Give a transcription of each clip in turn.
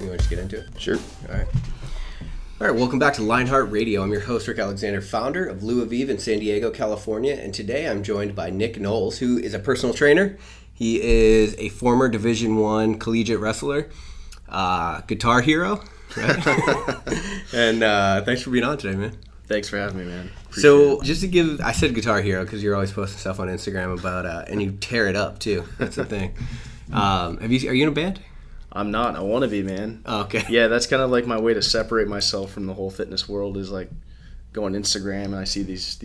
You want to just get into it? Sure. All right, welcome back to Lionheart Radio. I'm your host, Rick Alexander, founder of Lou Aviv in San Diego, California. And today I'm joined by Nick Knowles, who is a personal trainer. He is a former Division I collegiate wrestler, guitar hero. Right? And thanks for being on today, man. Thanks for having me, man. So just to give, I said guitar hero because you're always posting stuff on Instagram about, and you tear it up too. That's the thing. Are you in a band? I'm not. I want to be, man. Oh, okay. Yeah, that's kind of like my way to separate myself from the whole fitness world is like go on Instagram and I see these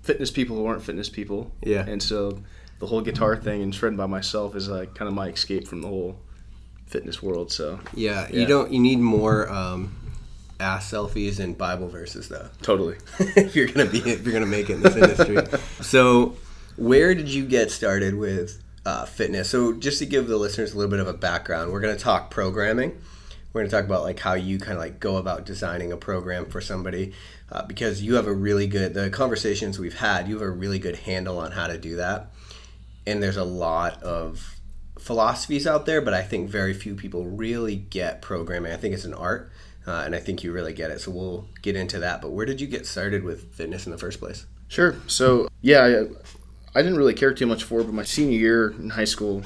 fitness people who aren't fitness people. Yeah. And so the whole guitar thing and shredding by myself is like kind of my escape from the whole fitness world. So yeah. You need more ass selfies and Bible verses though. Totally. if you're gonna make it in this industry. So where did you get started with fitness? So just to give the listeners a little bit of a background, we're going to talk programming. We're going to talk about like how you kind of like go about designing a program for somebody because you have the conversations we've had, you have a really good handle on how to do that. And there's a lot of philosophies out there, but I think very few people really get programming. I think it's an art, and I think you really get it. So we'll get into that. But where did you get started with fitness in the first place? Sure. So, yeah, I didn't really care too much for it, but my senior year in high school,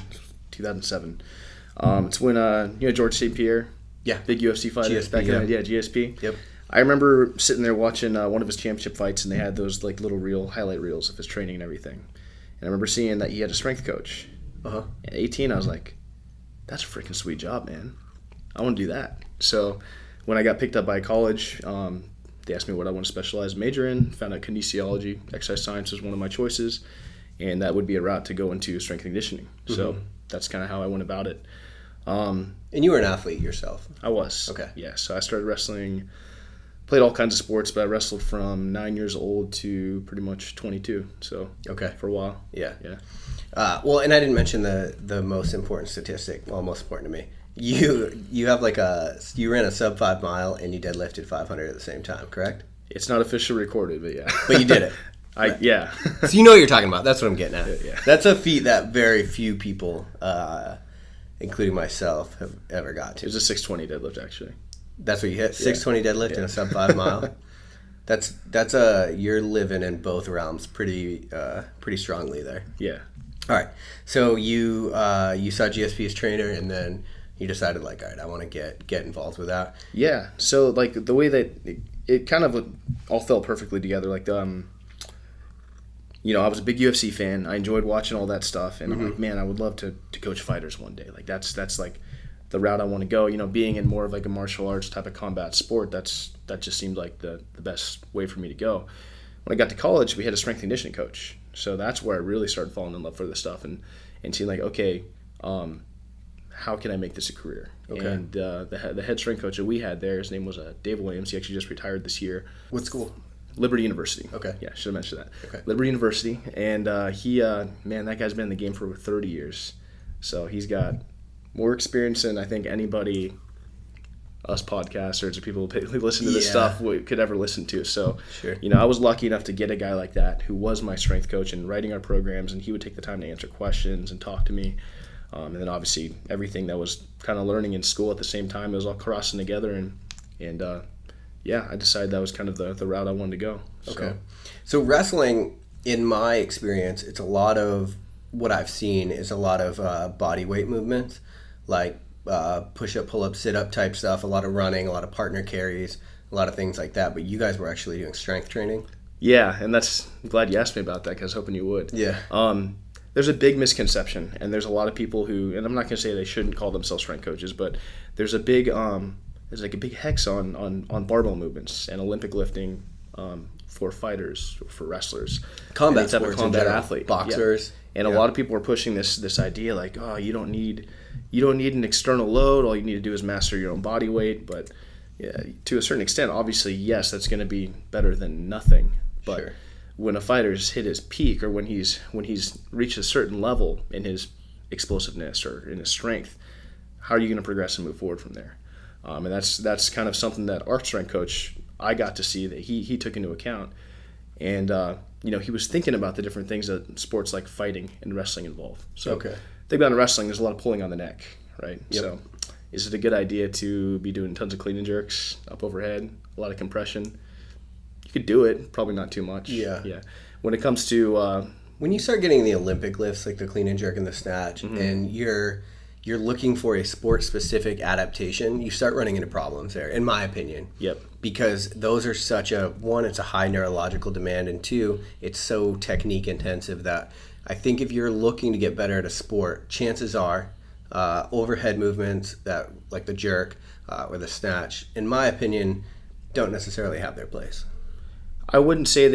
2007, it's when George St. Pierre, big UFC fighter, GSP. Yep. I remember sitting there watching one of his championship fights, and they had those like little highlight reels of his training and everything. And I remember seeing that he had a strength coach. At 18, I was like, "That's a freaking sweet job, man! I want to do that." So when I got picked up by college, they asked me what I want to specialize major in. Found out kinesiology, exercise science was one of my choices. And that would be a route to go into strength and conditioning. So that's kind of how I went about it. And you were an athlete yourself? I was. Okay. Yeah, so I started wrestling, played all kinds of sports, but I wrestled from 9 years old to pretty much 22. So for a while. Yeah. Well, and I didn't mention the most important statistic. Well, most important to me. You have you ran a sub 5 mile and you deadlifted 500 at the same time, correct? It's not officially recorded, but yeah. But you did it. Yeah. So you know what you're talking about. That's what I'm getting at. Yeah. That's a feat that very few people, including myself, have ever got to. It was a 620 deadlift, actually. That's what you hit? 620 deadlift in a sub 5 mile? That's you're living in both realms pretty strongly there. Yeah. All right. So you saw GSP as trainer, and then you decided all right, I want to get involved with that. Yeah. So the way that it kind of all fell perfectly together. I was a big UFC fan. I enjoyed watching all that stuff, and I'm like, man, I would love to coach fighters one day. That's like the route I want to go. Being in more of like a martial arts type of combat sport, that just seemed like the best way for me to go. When I got to college, we had a strength and conditioning coach, so that's where I really started falling in love for this stuff and seeing like, okay, how can I make this a career? Okay. And the head strength coach that we had there, his name was Dave Williams. He actually just retired this year. What school? Liberty University. Okay. Yeah, should have mentioned that. Okay. Liberty University. And that guy's been in the game for over 30 years. So he's got more experience than I think anybody, us podcasters or people who listen to this stuff could ever listen to. So, sure. I was lucky enough to get a guy like that who was my strength coach and writing our programs, and he would take the time to answer questions and talk to me. And then obviously everything that was kind of learning in school at the same time, it was all crossing together and I decided that was kind of the route I wanted to go. Okay. So wrestling, in my experience, it's a lot of what I've seen is a lot of body weight movements, like push-up, pull-up, sit-up type stuff, a lot of running, a lot of partner carries, a lot of things like that. But you guys were actually doing strength training? Yeah, and I'm glad you asked me about that because I was hoping you would. Yeah. There's a big misconception, and there's a lot of people who, and I'm not going to say they shouldn't call themselves strength coaches, but there's a big there's like a big hex on barbell movements and Olympic lifting for fighters, for wrestlers. Combat sports combat in general. athlete. Boxers. Yeah. And a lot of people are pushing this idea like, oh, you don't need an external load. All you need to do is master your own body weight. But yeah, to a certain extent, obviously, yes, that's going to be better than nothing. But sure. When a fighter's hit his peak or when he's reached a certain level in his explosiveness or in his strength, how are you going to progress and move forward from there? And that's kind of something that our strength coach, I got to see that he took into account. And, he was thinking about the different things that sports like fighting and wrestling involve. So think about in wrestling, there's a lot of pulling on the neck, right? Yep. So Is it a good idea to be doing tons of clean and jerks up overhead, a lot of compression? You could do it, probably not too much. Yeah. When it comes to when you start getting the Olympic lifts, like the clean and jerk and the snatch, and you're looking for a sport-specific adaptation, you start running into problems there, in my opinion. Yep. Because those are such one, it's a high neurological demand, and two, it's so technique intensive that I think if you're looking to get better at a sport, chances are overhead movements that like the jerk or the snatch, in my opinion, don't necessarily have their place. I wouldn't say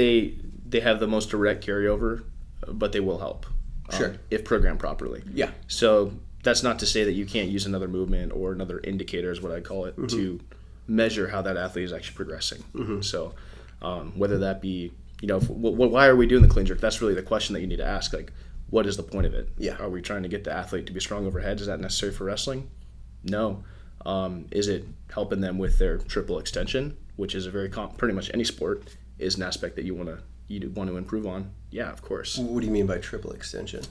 they have the most direct carryover, but they will help. Sure. If programmed properly. Yeah. So that's not to say that you can't use another movement or another indicator, is what I call it, to measure how that athlete is actually progressing. So whether that be, why are we doing the clean jerk? That's really the question that you need to ask. Like, what is the point of it? Yeah. Are we trying to get the athlete to be strong overhead? Is that necessary for wrestling? No. Is it helping them with their triple extension, which is a very pretty much any sport is an aspect that you want to improve on? Yeah, of course. What do you mean by triple extension?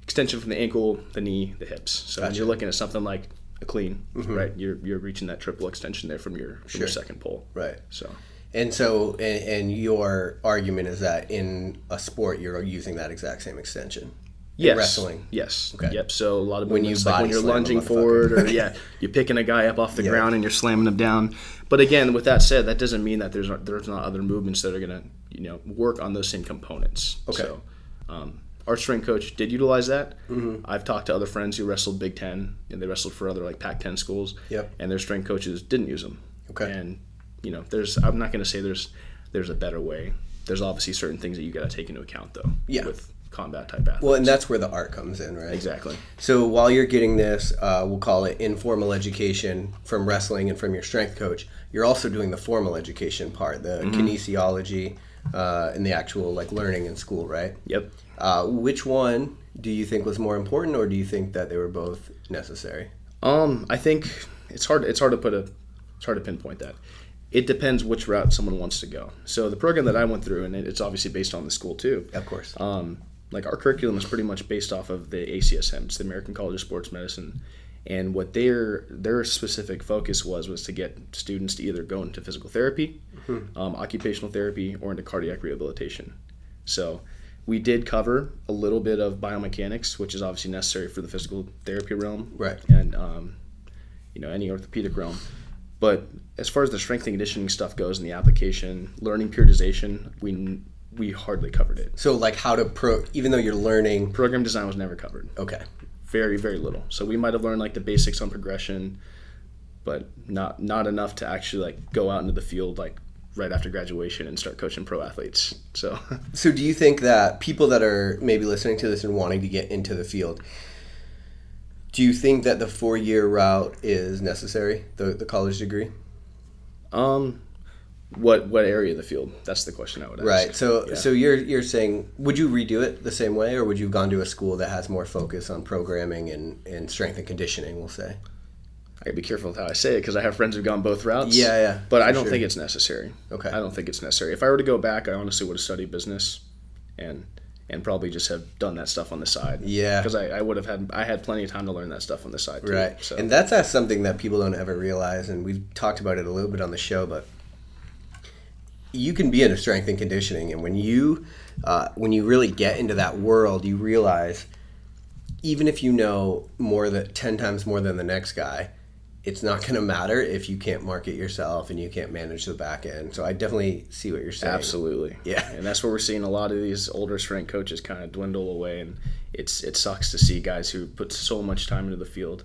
Extension from the ankle, the knee, the hips. So when Gotcha. you're looking at something like a clean, right? You're reaching that triple extension there from your second pull. Right. So and your argument is that in a sport you're using that exact same extension. yes, Wrestling. Yes. Okay. Yep. So a lot of When you movements, like body when you're slam a lunging motherfucker. forward, or you're picking a guy up off the ground and you're slamming him down. But again, with that said, that doesn't mean that there's not other movements that are gonna work on those same components. Okay. So our strength coach did utilize that. I've talked to other friends who wrestled Big Ten, and they wrestled for other like Pac-10 schools. Yep. And their strength coaches didn't use them. Okay. And I'm not going to say there's a better way. There's obviously certain things that you got to take into account though. Yeah. With combat type athletes. Well, and that's where the art comes in, right? Exactly. So while you're getting this, we'll call it informal education from wrestling and from your strength coach, you're also doing the formal education part, the kinesiology and the actual like learning in school, right? Yep. Which one do you think was more important, or do you think that they were both necessary? I think it's hard to pinpoint that. It depends which route someone wants to go. So the program that I went through, and it's obviously based on the school too. Of course. Like our curriculum is pretty much based off of the ACSM, it's the American College of Sports Medicine, and what their specific focus was to get students to either go into physical therapy, occupational therapy, or into cardiac rehabilitation. So we did cover a little bit of biomechanics, which is obviously necessary for the physical therapy realm, Right. And any orthopedic realm. But as far as the strength and conditioning stuff goes in the application, learning periodization, we hardly covered it. So like how to even though you're learning. Program design was never covered. Okay. Very, very little. So we might have learned like the basics on progression, but not enough to actually like go out into the field like right after graduation and start coaching pro athletes. So do you think that people that are maybe listening to this and wanting to get into the field, do you think that the 4-year route is necessary, the college degree? What area of the field? That's the question I would ask. Right. So you're saying, would you redo it the same way, or would you have gone to a school that has more focus on programming and strength and conditioning, we'll say? I gotta be careful with how I say it because I have friends who've gone both routes. Yeah. But I don't think it's necessary. Okay. I don't think it's necessary. If I were to go back, I honestly would have studied business and probably just have done that stuff on the side. Yeah. Because I had plenty of time to learn that stuff on the side too. Right. So. And that's something that people don't ever realize, and we've talked about it a little bit on the show, but you can be into strength and conditioning, and when you really get into that world, you realize even if you know 10 times more than the next guy, it's not going to matter if you can't market yourself and you can't manage the back end. So I definitely see what you're saying. Absolutely. Yeah. And that's where we're seeing a lot of these older strength coaches kind of dwindle away, and it sucks to see guys who put so much time into the field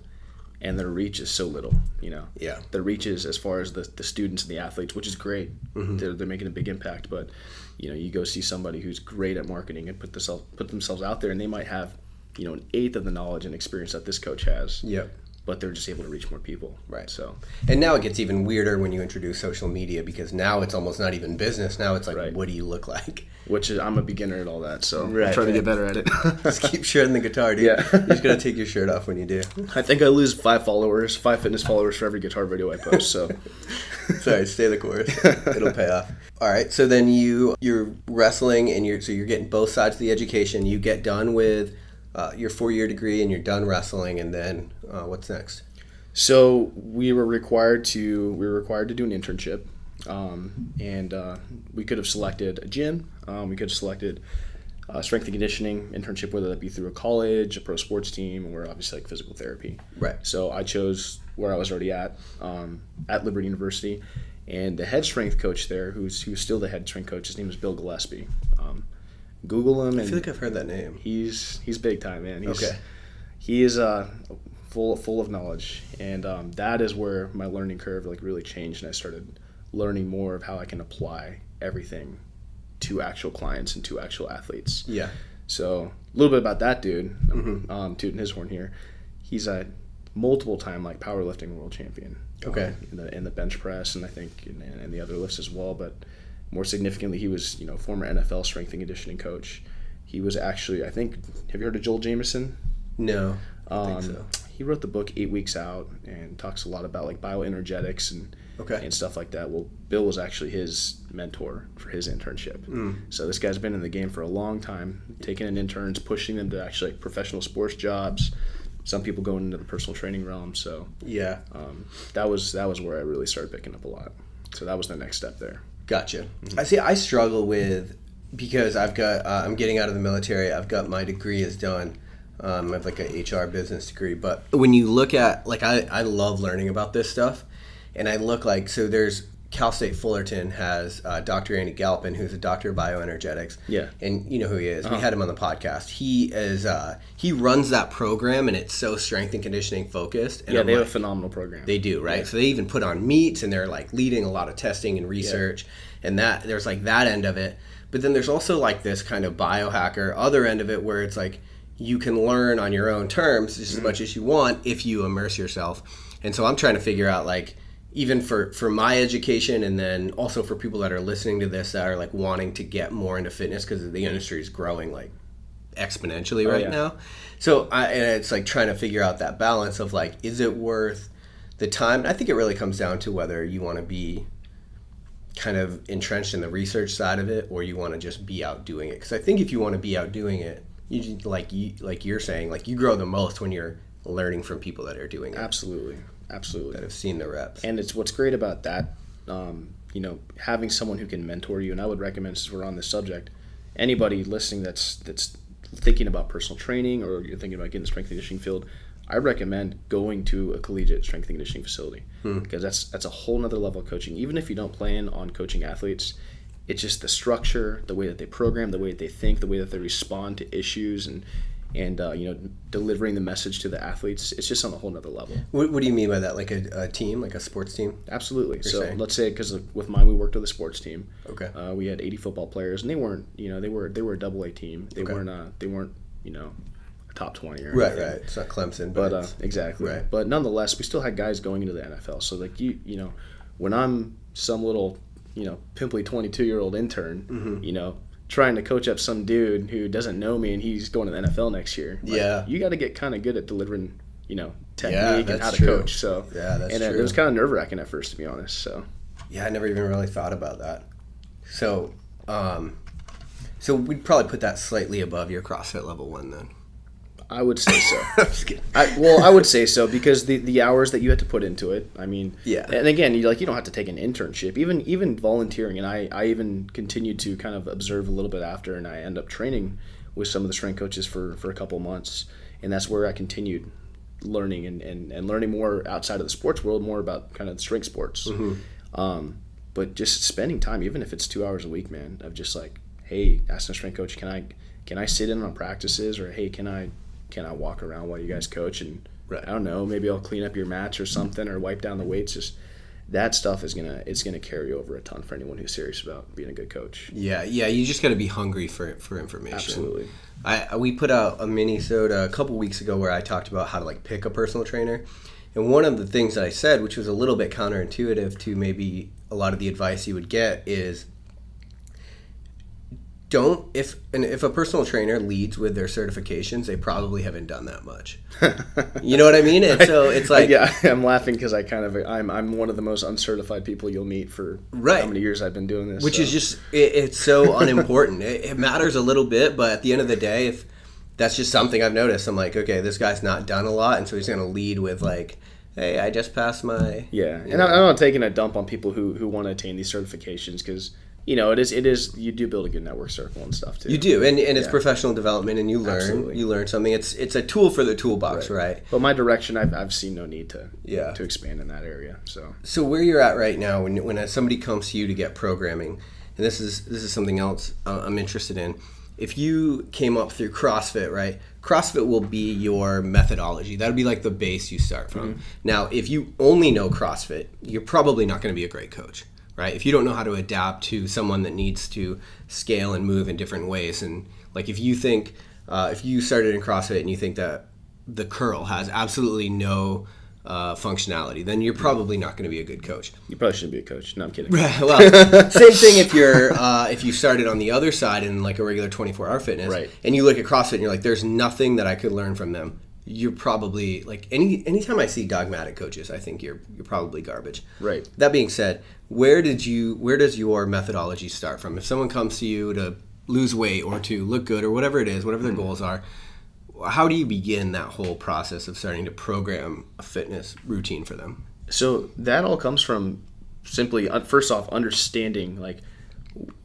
and their reach is so little, Yeah. The reach is as far as the students and the athletes, which is great. They're making a big impact, but you go see somebody who's great at marketing and put themselves out there, and they might have an eighth of the knowledge and experience that this coach has. Yep. But they're just able to reach more people. Right. So. And now it gets even weirder when you introduce social media, because now it's almost not even business. Now it's like, Right. What do you look like? Which is, I'm a beginner at all that, so Right, I'm trying to right. get better at it. Just keep shredding the guitar, dude. Yeah. You just gotta take your shirt off when you do. I think I lose 5 fitness followers for every guitar video I post. So. Sorry, stay the course. It'll pay off. All right. So then you're wrestling, and you're getting both sides of the education. You get done with your 4-year degree, and you're done wrestling, and then what's next? So we were required to do an internship, and we could have selected a gym. We could have selected a strength and conditioning internship, whether that be through a college, a pro sports team, or obviously like physical therapy. Right. So I chose where I was already at Liberty University, and the head strength coach there, who's still the head strength coach, his name is Bill Gillespie. Google him. I feel like I've heard that name. He's big time, man. Okay. He is full of knowledge, and that is where my learning curve like really changed, and I started learning more of how I can apply everything to actual clients and to actual athletes. Yeah. So a little bit about that dude. Tooting his horn here. He's a multiple time like powerlifting world champion. Okay. In the bench press, and I think in the other lifts as well, but more significantly, he was former NFL strength and conditioning coach. He was actually, I think, have you heard of Joel Jameson? No, I don't think so. He wrote the book 8 Weeks Out and talks a lot about like bioenergetics and stuff like that. Well, Bill was actually his mentor for his internship. So this guy's been in the game for a long time, taking in interns, pushing them to actually like professional sports jobs. Some people going into the personal training realm. So yeah, that was where I really started picking up a lot. So that was the next step there. Gotcha. I struggle with, because I've got I'm getting out of the military. I've got my degree is done. I have like an HR business degree. But when you look at, like, I love learning about this stuff, and I look like, so there's Cal State Fullerton has Dr. Andy Galpin, who's a doctor of bioenergetics. Yeah. And you know who he is. We had him on the podcast. He is he runs that program, and it's so strength and conditioning focused. And they have a phenomenal program. They do, right? Yeah. So they even put on meets, and they're like leading a lot of testing and research, and that there's like that end of it. But then there's also like this kind of biohacker other end of it, where it's like you can learn on your own terms just as much as you want if you immerse yourself. And so I'm trying to figure out, like, even for my education, and then also for people that are listening to this that are like wanting to get more into fitness, because the industry is growing like exponentially right now. So and it's like trying to figure out that balance of like, is it worth the time? I think it really comes down to whether you want to be kind of entrenched in the research side of it, or you want to just be out doing it. Because I think if you want to be out doing it, you like you're saying, like, you grow the most when you're learning from people that are doing it. Absolutely. That have seen the reps. And it's what's great about that, having someone who can mentor you. And I would recommend, since we're on this subject, anybody listening that's thinking about personal training, or you're thinking about getting the strength and conditioning field, I recommend going to a collegiate strength and conditioning facility, because that's a whole nother level of coaching. Even if you don't plan on coaching athletes, it's just the structure, the way that they program, the way that they think, the way that they respond to issues, and delivering the message to the athletes. It's just on a whole nother level. What do you mean by that? Like a team, like a sports team? Absolutely. So let's say, because with mine, we worked with a sports team. Okay. We had 80 football players, and they weren't, they were a AA team. They weren't a top 20 or anything. Right. It's not Clemson, but exactly. Right. But nonetheless, we still had guys going into the NFL. So like when I'm some little pimply 22-year-old intern, trying to coach up some dude who doesn't know me, and he's going to the NFL next year. Like, you got to get kind of good at delivering, technique and how to coach. So that's true. It was kind of nerve-wracking at first, to be honest. So I never even really thought about that. So we'd probably put that slightly above your CrossFit level 1 then. I would say so. I'm just kidding. I would say so, because the hours that you had to put into it. I mean, and again, you don't have to take an internship, even volunteering. And I even continued to kind of observe a little bit after, and I end up training with some of the strength coaches for a couple months, and that's where I continued learning and learning more outside of the sports world, more about kind of the strength sports. But just spending time, even if it's 2 hours a week, man, of just like, hey, asking a strength coach, can I sit in on practices, or hey, can I walk around while you guys coach, and I don't know, maybe I'll clean up your mats or something, or wipe down the weights. Just that stuff is gonna carry over a ton for anyone who's serious about being a good coach. Yeah. You just got to be hungry for information. Absolutely. We put out a mini-sode a couple weeks ago where I talked about how to like pick a personal trainer, and one of the things that I said, which was a little bit counterintuitive to maybe a lot of the advice you would get, is if a personal trainer leads with their certifications, they probably haven't done that much. You know what I mean? And so it's like, I'm laughing because I'm one of the most uncertified people you'll meet for how many years I've been doing this. Which is just it's so unimportant. It matters a little bit, but at the end of the day, if that's just something I've noticed, I'm like, okay, this guy's not done a lot, and so he's going to lead with like hey, I just passed my... Yeah, and I'm not taking a dump on people who want to attain these certifications because, it is you do build a good network circle and stuff too. You do, and it's professional development, and you learn. Absolutely. You learn something. It's a tool for the toolbox, right? But my direction, I've seen no need to expand in that area. So where you're at right now, when somebody comes to you to get programming, and this is something else I'm interested in. If you came up through CrossFit, right? CrossFit will be your methodology. That'll be like the base you start from. Mm-hmm. Now, if you only know CrossFit, you're probably not going to be a great coach, right? If you don't know how to adapt to someone that needs to scale and move in different ways, and like if you think, if you started in CrossFit and you think that the curl has absolutely no functionality, then you're probably not going to be a good coach. You probably shouldn't be a coach. No, I'm kidding. Well, same thing if you started on the other side in like a regular 24-hour fitness, right, and you look at CrossFit and you're like, there's nothing that I could learn from them. You're probably like anytime I see dogmatic coaches, I think you're probably garbage. Right. That being said, where does your methodology start from? If someone comes to you to lose weight or to look good or whatever it is, whatever their goals are, how do you begin that whole process of starting to program a fitness routine for them? So that all comes from simply, first off, understanding, like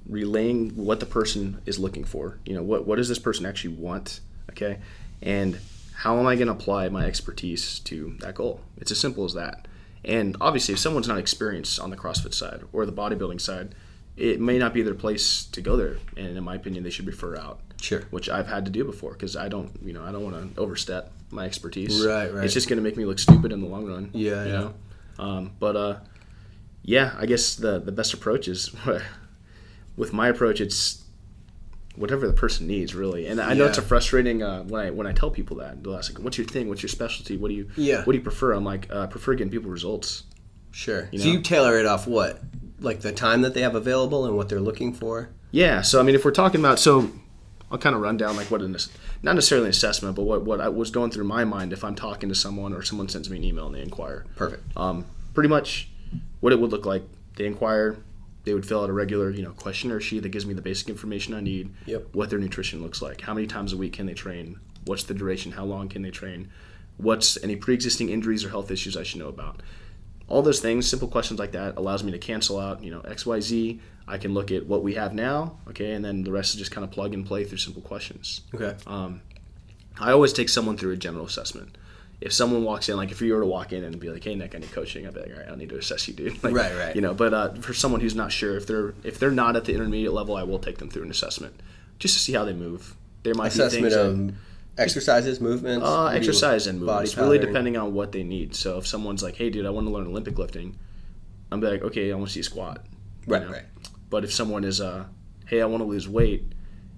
relaying what the person is looking for. What does this person actually want? Okay. And how am I going to apply my expertise to that goal? It's as simple as that. And obviously, if someone's not experienced on the CrossFit side or the bodybuilding side, it may not be their place to go there. And in my opinion, they should refer out. Sure. Which I've had to do before because I don't want to overstep my expertise. Right. It's just going to make me look stupid in the long run. Yeah. I guess the best approach is, with my approach, it's whatever the person needs, really. And I know it's a frustrating when I tell people that. They'll ask, like, what's your thing? What's your specialty? What do you prefer? I'm like, I prefer getting people results. Sure. So you tailor it off what? Like the time that they have available and what they're looking for? Yeah. So, if we're talking about, I'll kind of run down like not necessarily an assessment, but what I was going through my mind if I'm talking to someone or someone sends me an email and they inquire. Perfect. Pretty much what it would look like. They inquire, they would fill out a regular, questionnaire sheet that gives me the basic information I need. Yep. What their nutrition looks like, how many times a week can they train, what's the duration, how long can they train, what's any pre-existing injuries or health issues I should know about. All those things, simple questions like that, allows me to cancel out, X, Y, Z. I can look at what we have now, okay, and then the rest is just kind of plug and play through simple questions. Okay. I always take someone through a general assessment. If someone walks in, like if you were to walk in and be like, hey, Nick, I need coaching, I'd be like, all right, I don't need to assess you, dude. Like, right. But for someone who's not sure, if they're not at the intermediate level, I will take them through an assessment just to see how they move. There might be things of exercises, movements? Exercise and movements, body really pattern. depending on what they need. So if someone's like, hey, dude, I want to learn Olympic lifting, I'm be like, okay, I want to see a squat. Right. But if someone is, hey, I want to lose weight,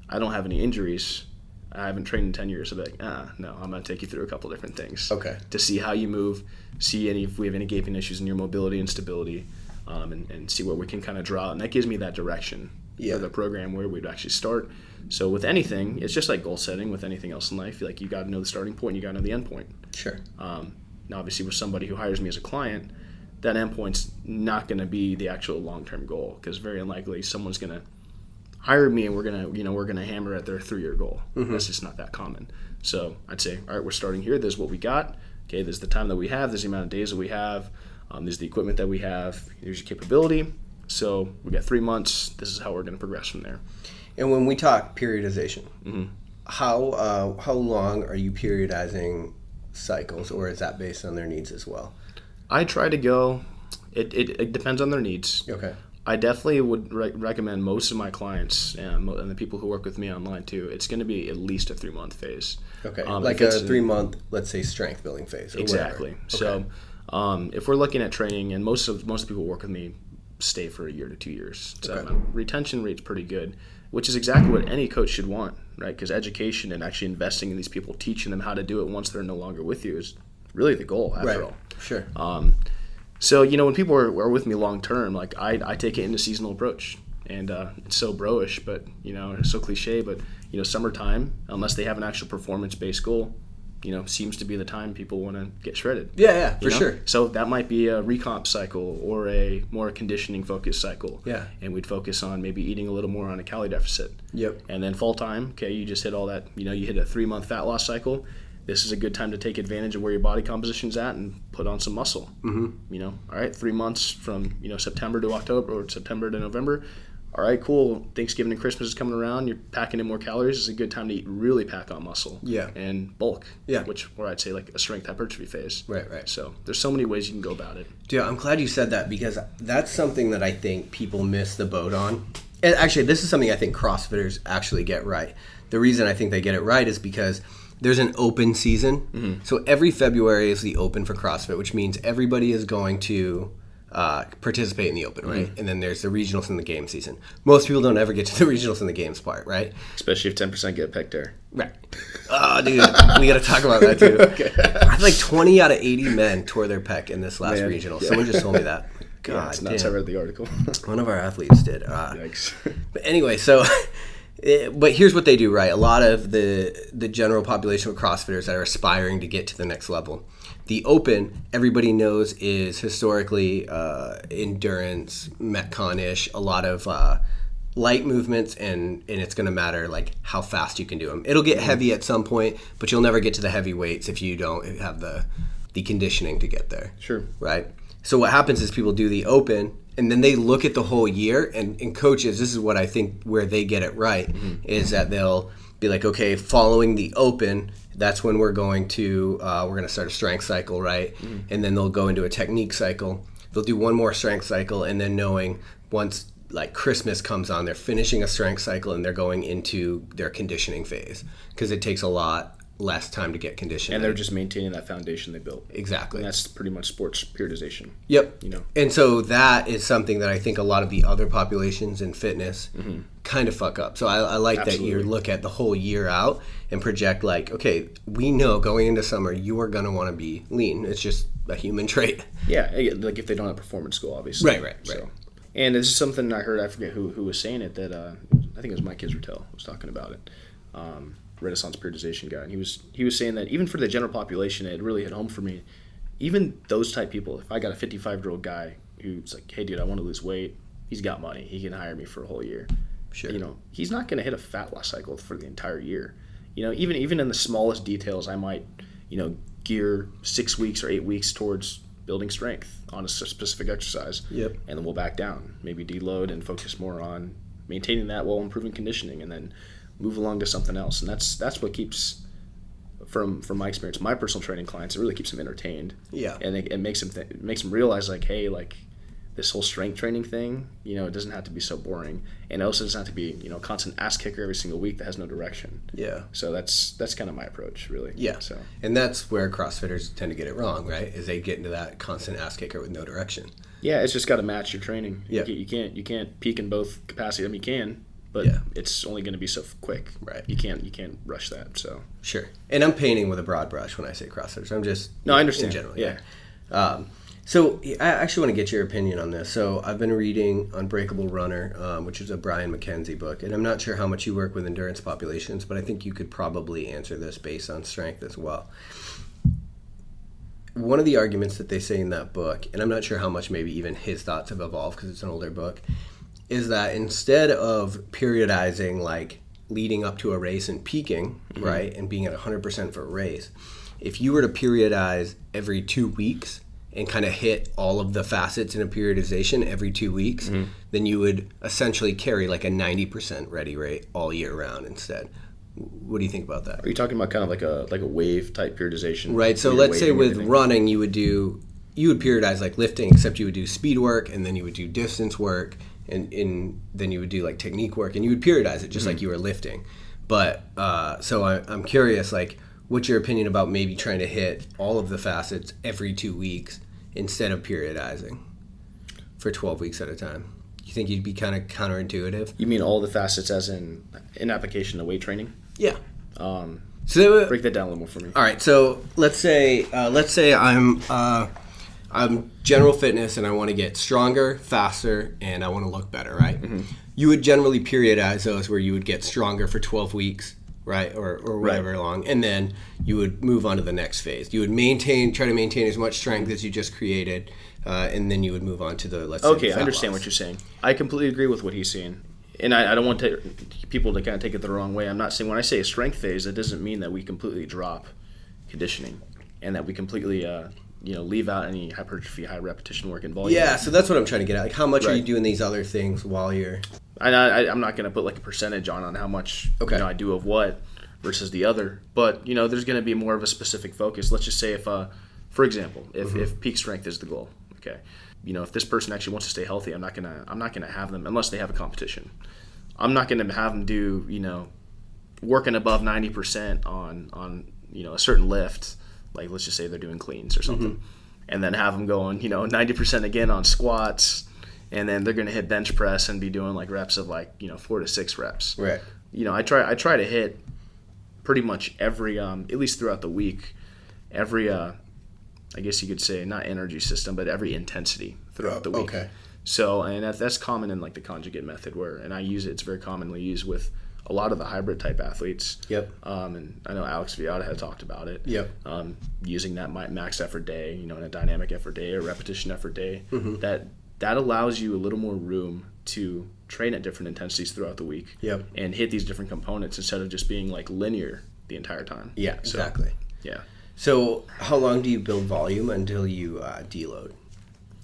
I don't have any injuries, I haven't trained in 10 years, I'll be like, no, I'm going to take you through a couple different things. Okay. To see how you move, see if we have any gaping issues in your mobility and stability, and see where we can kind of draw. And that gives me that direction for the program where we'd actually start. So with anything, it's just like goal setting with anything else in life. Like you got to know the starting point, you got to know the end point. Sure. Now, obviously, with somebody who hires me as a client, that endpoint's not going to be the actual long-term goal because very unlikely someone's going to hire me and we're going to hammer at their 3-year goal. Mm-hmm. That's just not that common. So I'd say, all right, we're starting here. This is what we got. Okay, this is the time that we have. This is the amount of days that we have. This is the equipment that we have. Here's your capability. So we got 3 months. This is how we're going to progress from there. And when we talk periodization, mm-hmm. how long are you periodizing cycles, or is that based on their needs as well? I try to go. It depends on their needs. Okay. I definitely would recommend most of my clients and the people who work with me online too. It's going to be at least a 3-month phase. Okay. Like a 3-month, let's say, strength building phase. Or exactly. Okay. So if we're looking at training, and most of the people who work with me stay for a year to 2 years. So okay. Retention rate's pretty good, which is exactly what any coach should want, right? Because education and actually investing in these people, teaching them how to do it once they're no longer with you is really the goal after all. Sure. So, when people are with me long term, like I take it in a seasonal approach. And it's so bro-ish, but, it's so cliche, but, summertime, unless they have an actual performance-based goal, seems to be the time people want to get shredded. Yeah, for sure. So that might be a recomp cycle or a more conditioning-focused cycle. Yeah. And we'd focus on maybe eating a little more on a calorie deficit. Yep. And then fall time, okay, you just hit all that, you hit a 3-month fat loss cycle. this is a good time to take advantage of where your body composition's at and put on some muscle. Mm-hmm. All right, 3 months from, September to October or September to November. All right, cool. Thanksgiving and Christmas is coming around. You're packing in more calories. It's a good time to really pack on muscle. Yeah. And bulk. Yeah. Where I'd say like a strength hypertrophy phase. Right. So there's so many ways you can go about it. Dude, I'm glad you said that because that's something that I think people miss the boat on. And actually, this is something I think CrossFitters actually get right. The reason I think they get it right is because there's an open season. Mm-hmm. So every February is the open for CrossFit, which means everybody is going to participate in the open, right? And then there's the regionals and the game season. Most people don't ever get to the regionals and the games part, right? Especially if 10% get picked there. Right. Oh, dude, we got to talk about that too. Okay. I think 20 out of 80 men tore their pec in this last regional. Yeah. Someone just told me that. God, it's nuts. I read the article. One of our athletes did. Yikes. But anyway, so... But here's what they do, right? A lot of the general population of CrossFitters that are aspiring to get to the next level. The open, everybody knows, is historically endurance, Metcon-ish, a lot of light movements, and it's going to matter like how fast you can do them. It'll get heavy at some point, but you'll never get to the heavy weights if you don't have the conditioning to get there. Sure. Right? So what happens is people do the open, and then they look at the whole year, and coaches, this is what I think where they get it right, is that they'll be like, okay, following the open, that's when we're going to start a strength cycle, right? And then they'll go into a technique cycle. They'll do one more strength cycle, and then knowing once like Christmas comes on, they're finishing a strength cycle and they're going into their conditioning phase because it takes a lot less time to get conditioned. And they're just maintaining that foundation they built. Exactly. And that's pretty much sports periodization. Yep. And so that is something that I think a lot of the other populations in fitness kind of fuck up. So I like Absolutely. That you look at the whole year out and project like, okay, we know going into summer you are going to want to be lean. It's just a human trait. Yeah, like if they don't have performance goal, obviously. Right. So. And it's something I heard, I forget who was saying it, that I think it was Mike Israel was talking about it. Renaissance periodization guy, and he was saying that even for the general population, it really hit home for me. Even those type people, if I got a 55-year-old guy who's like, hey dude, I want to lose weight, he's got money, he can hire me for a whole year. Sure. He's not going to hit a fat loss cycle for the entire year. Even in the smallest details, I might gear 6 weeks or 8 weeks towards building strength on a specific exercise. Yep. And then we'll back down, maybe deload and focus more on maintaining that while improving conditioning, and then move along to something else. And that's what keeps, from my experience, my personal training clients, it really keeps them entertained. Yeah. And it makes them realize like, hey, like this whole strength training thing, it doesn't have to be so boring. And it also doesn't have to be, constant ass kicker every single week that has no direction. Yeah. So that's kind of my approach, really. Yeah. So. And that's where CrossFitters tend to get it wrong, right? Is they get into that constant ass kicker with no direction. Yeah, it's just got to match your training. Yeah. You can't peak in both capacities. I mean, you can, but it's only going to be so quick. Right. You can't rush that. So. Sure. And I'm painting with a broad brush when I say CrossFitters. I'm just I understand. In general. Yeah. So I actually want to get your opinion on this. So I've been reading Unbreakable Runner, which is a Brian McKenzie book, and I'm not sure how much you work with endurance populations, but I think you could probably answer this based on strength as well. One of the arguments that they say in that book, and I'm not sure how much maybe even his thoughts have evolved because it's an older book, is that instead of periodizing like leading up to a race and peaking, right, and being at 100% for a race, if you were to periodize every 2 weeks and kind of hit all of the facets in a periodization every 2 weeks, then you would essentially carry like a 90% ready rate all year round instead. What do you think about that? Are you talking about kind of like a wave type periodization? Right. So let's say with running, you would periodize like lifting, except you would do speed work and then you would do distance work and then you would do like technique work and you would periodize it just like you were lifting. But so I'm curious, like, what's your opinion about maybe trying to hit all of the facets every 2 weeks instead of periodizing for 12 weeks at a time? You think you'd be kind of counterintuitive? You mean all the facets as in application to weight training? Yeah. So break that down a little more for me. All right. So let's say I'm general fitness and I want to get stronger, faster, and I want to look better, right? You would generally periodize those where you would get stronger for 12 weeks, right, or whatever long, and then you would move on to the next phase. You would try to maintain as much strength as you just created, and then you would move on to the I understand what you're saying. I completely agree with what he's saying, and I don't want people to kind of take it the wrong way. I'm not saying when I say a strength phase, that doesn't mean that we completely drop conditioning, and that we completely leave out any hypertrophy, high repetition work and volume. Yeah, so that's what I'm trying to get at. Like, how much are you doing these other things while you're... I'm not going to put like a percentage on how much I do of what versus the other, but there's going to be more of a specific focus. Let's just say if, for example, if peak strength is the goal, okay, if this person actually wants to stay healthy, I'm not gonna have them unless they have a competition. I'm not going to have them do working above 90% on a certain lift. Like, let's just say they're doing cleans or something, and then have them going 90% again on squats. And then they're going to hit bench press and be doing like reps of 4 to 6 reps. Right. I try to hit pretty much every at least throughout the week, every I guess you could say not energy system, but every intensity throughout the week. Okay. So and that's common in like the conjugate method and I use it. It's very commonly used with a lot of the hybrid type athletes. Yep. And I know Alex Viada had talked about it. Yep. Using that max effort day, in a dynamic effort day or repetition effort day, that allows you a little more room to train at different intensities throughout the week. Yep. And hit these different components instead of just being like linear the entire time. Yeah, exactly. Yeah. So how long do you build volume until you deload,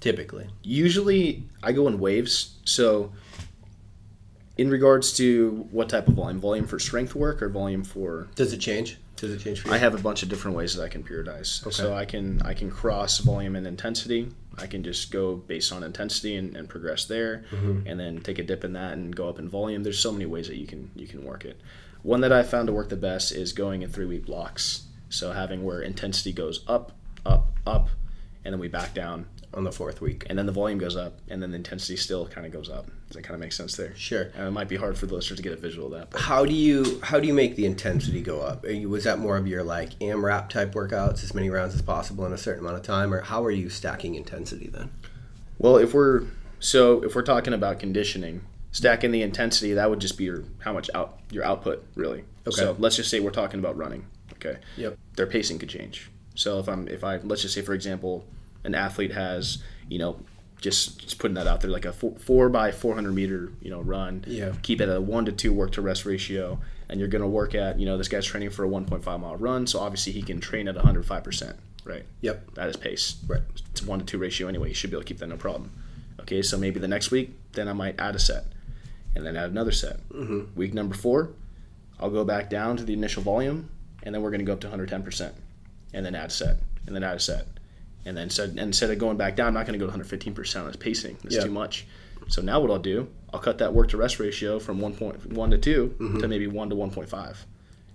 typically? Usually I go in waves. So in regards to what type of volume for strength work or volume for... Does it change? For you? I have a bunch of different ways that I can periodize. Okay. So I can cross volume and intensity. I can just go based on intensity and progress there, and then take a dip in that and go up in volume. There's so many ways that you can work it. One that I found to work the best is going in 3-week blocks. So having where intensity goes up, up, up, and then we back down on the 4th week, and then the volume goes up, and then the intensity still kind of goes up. Does that kind of make sense there? Sure. And it might be hard for the listeners to get a visual of that. But. How do you make the intensity go up? Was that more of your like AMRAP type workouts, as many rounds as possible in a certain amount of time, or how are you stacking intensity then? Well, if we're talking about conditioning, stacking the intensity, that would just be your output really. Okay. So let's just say we're talking about running. Okay. Yep. Their pacing could change. So if I let's just say for example, an athlete has just putting that out there like a 4 by 400 meter run. Yeah. Keep it at a 1 to 2 work to rest ratio, and you're going to work at this guy's training for a 1.5 mile run, so obviously he can train at 105%. Right. Yep. That is pace. Right. It's a 1 to 2 ratio anyway. You should be able to keep that no problem. Okay. So maybe the next week, then I might add a set, and then add another set. Week number 4, I'll go back down to the initial volume, and then we're going to go up to 110%, and then add a set, and then add a set. And then instead of going back down, I'm not going to go to 115% on his pacing. That's too much. So now what I'll do, I'll cut that work to rest ratio from 1.1 to 2 to maybe 1 to 1.5.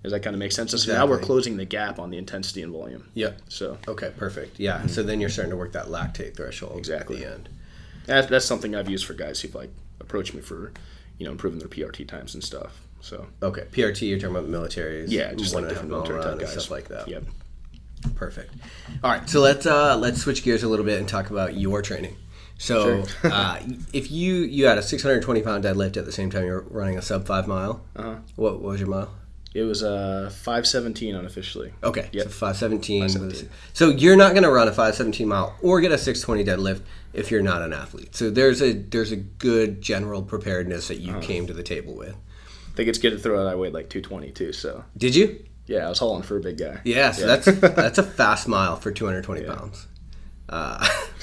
Does that kind of make sense? So now we're closing the gap on the intensity and volume. Yep. So okay, perfect. Yeah. So then you're starting to work that lactate threshold exactly at the end. That's something I've used for guys who've approached me for improving their PRT times and stuff. So okay, PRT, you're talking about the militaries. Yeah, just like different military type guys, stuff like that. Yep. Perfect. All right, so let's switch gears a little bit and talk about your training. So, if you had a 620-pound deadlift at the same time you're running a sub 5 mile, what was your mile? It was 5:17 unofficially. Okay, yep. So 5:17. So you're not going to run a 5:17 mile or get a 620 deadlift if you're not an athlete. So there's a good general preparedness that you came to the table with. I think it's good to throw out I weighed like 220 too. So did you? Yeah, I was hauling for a big guy. Yeah, so that's a fast mile for 220 pounds.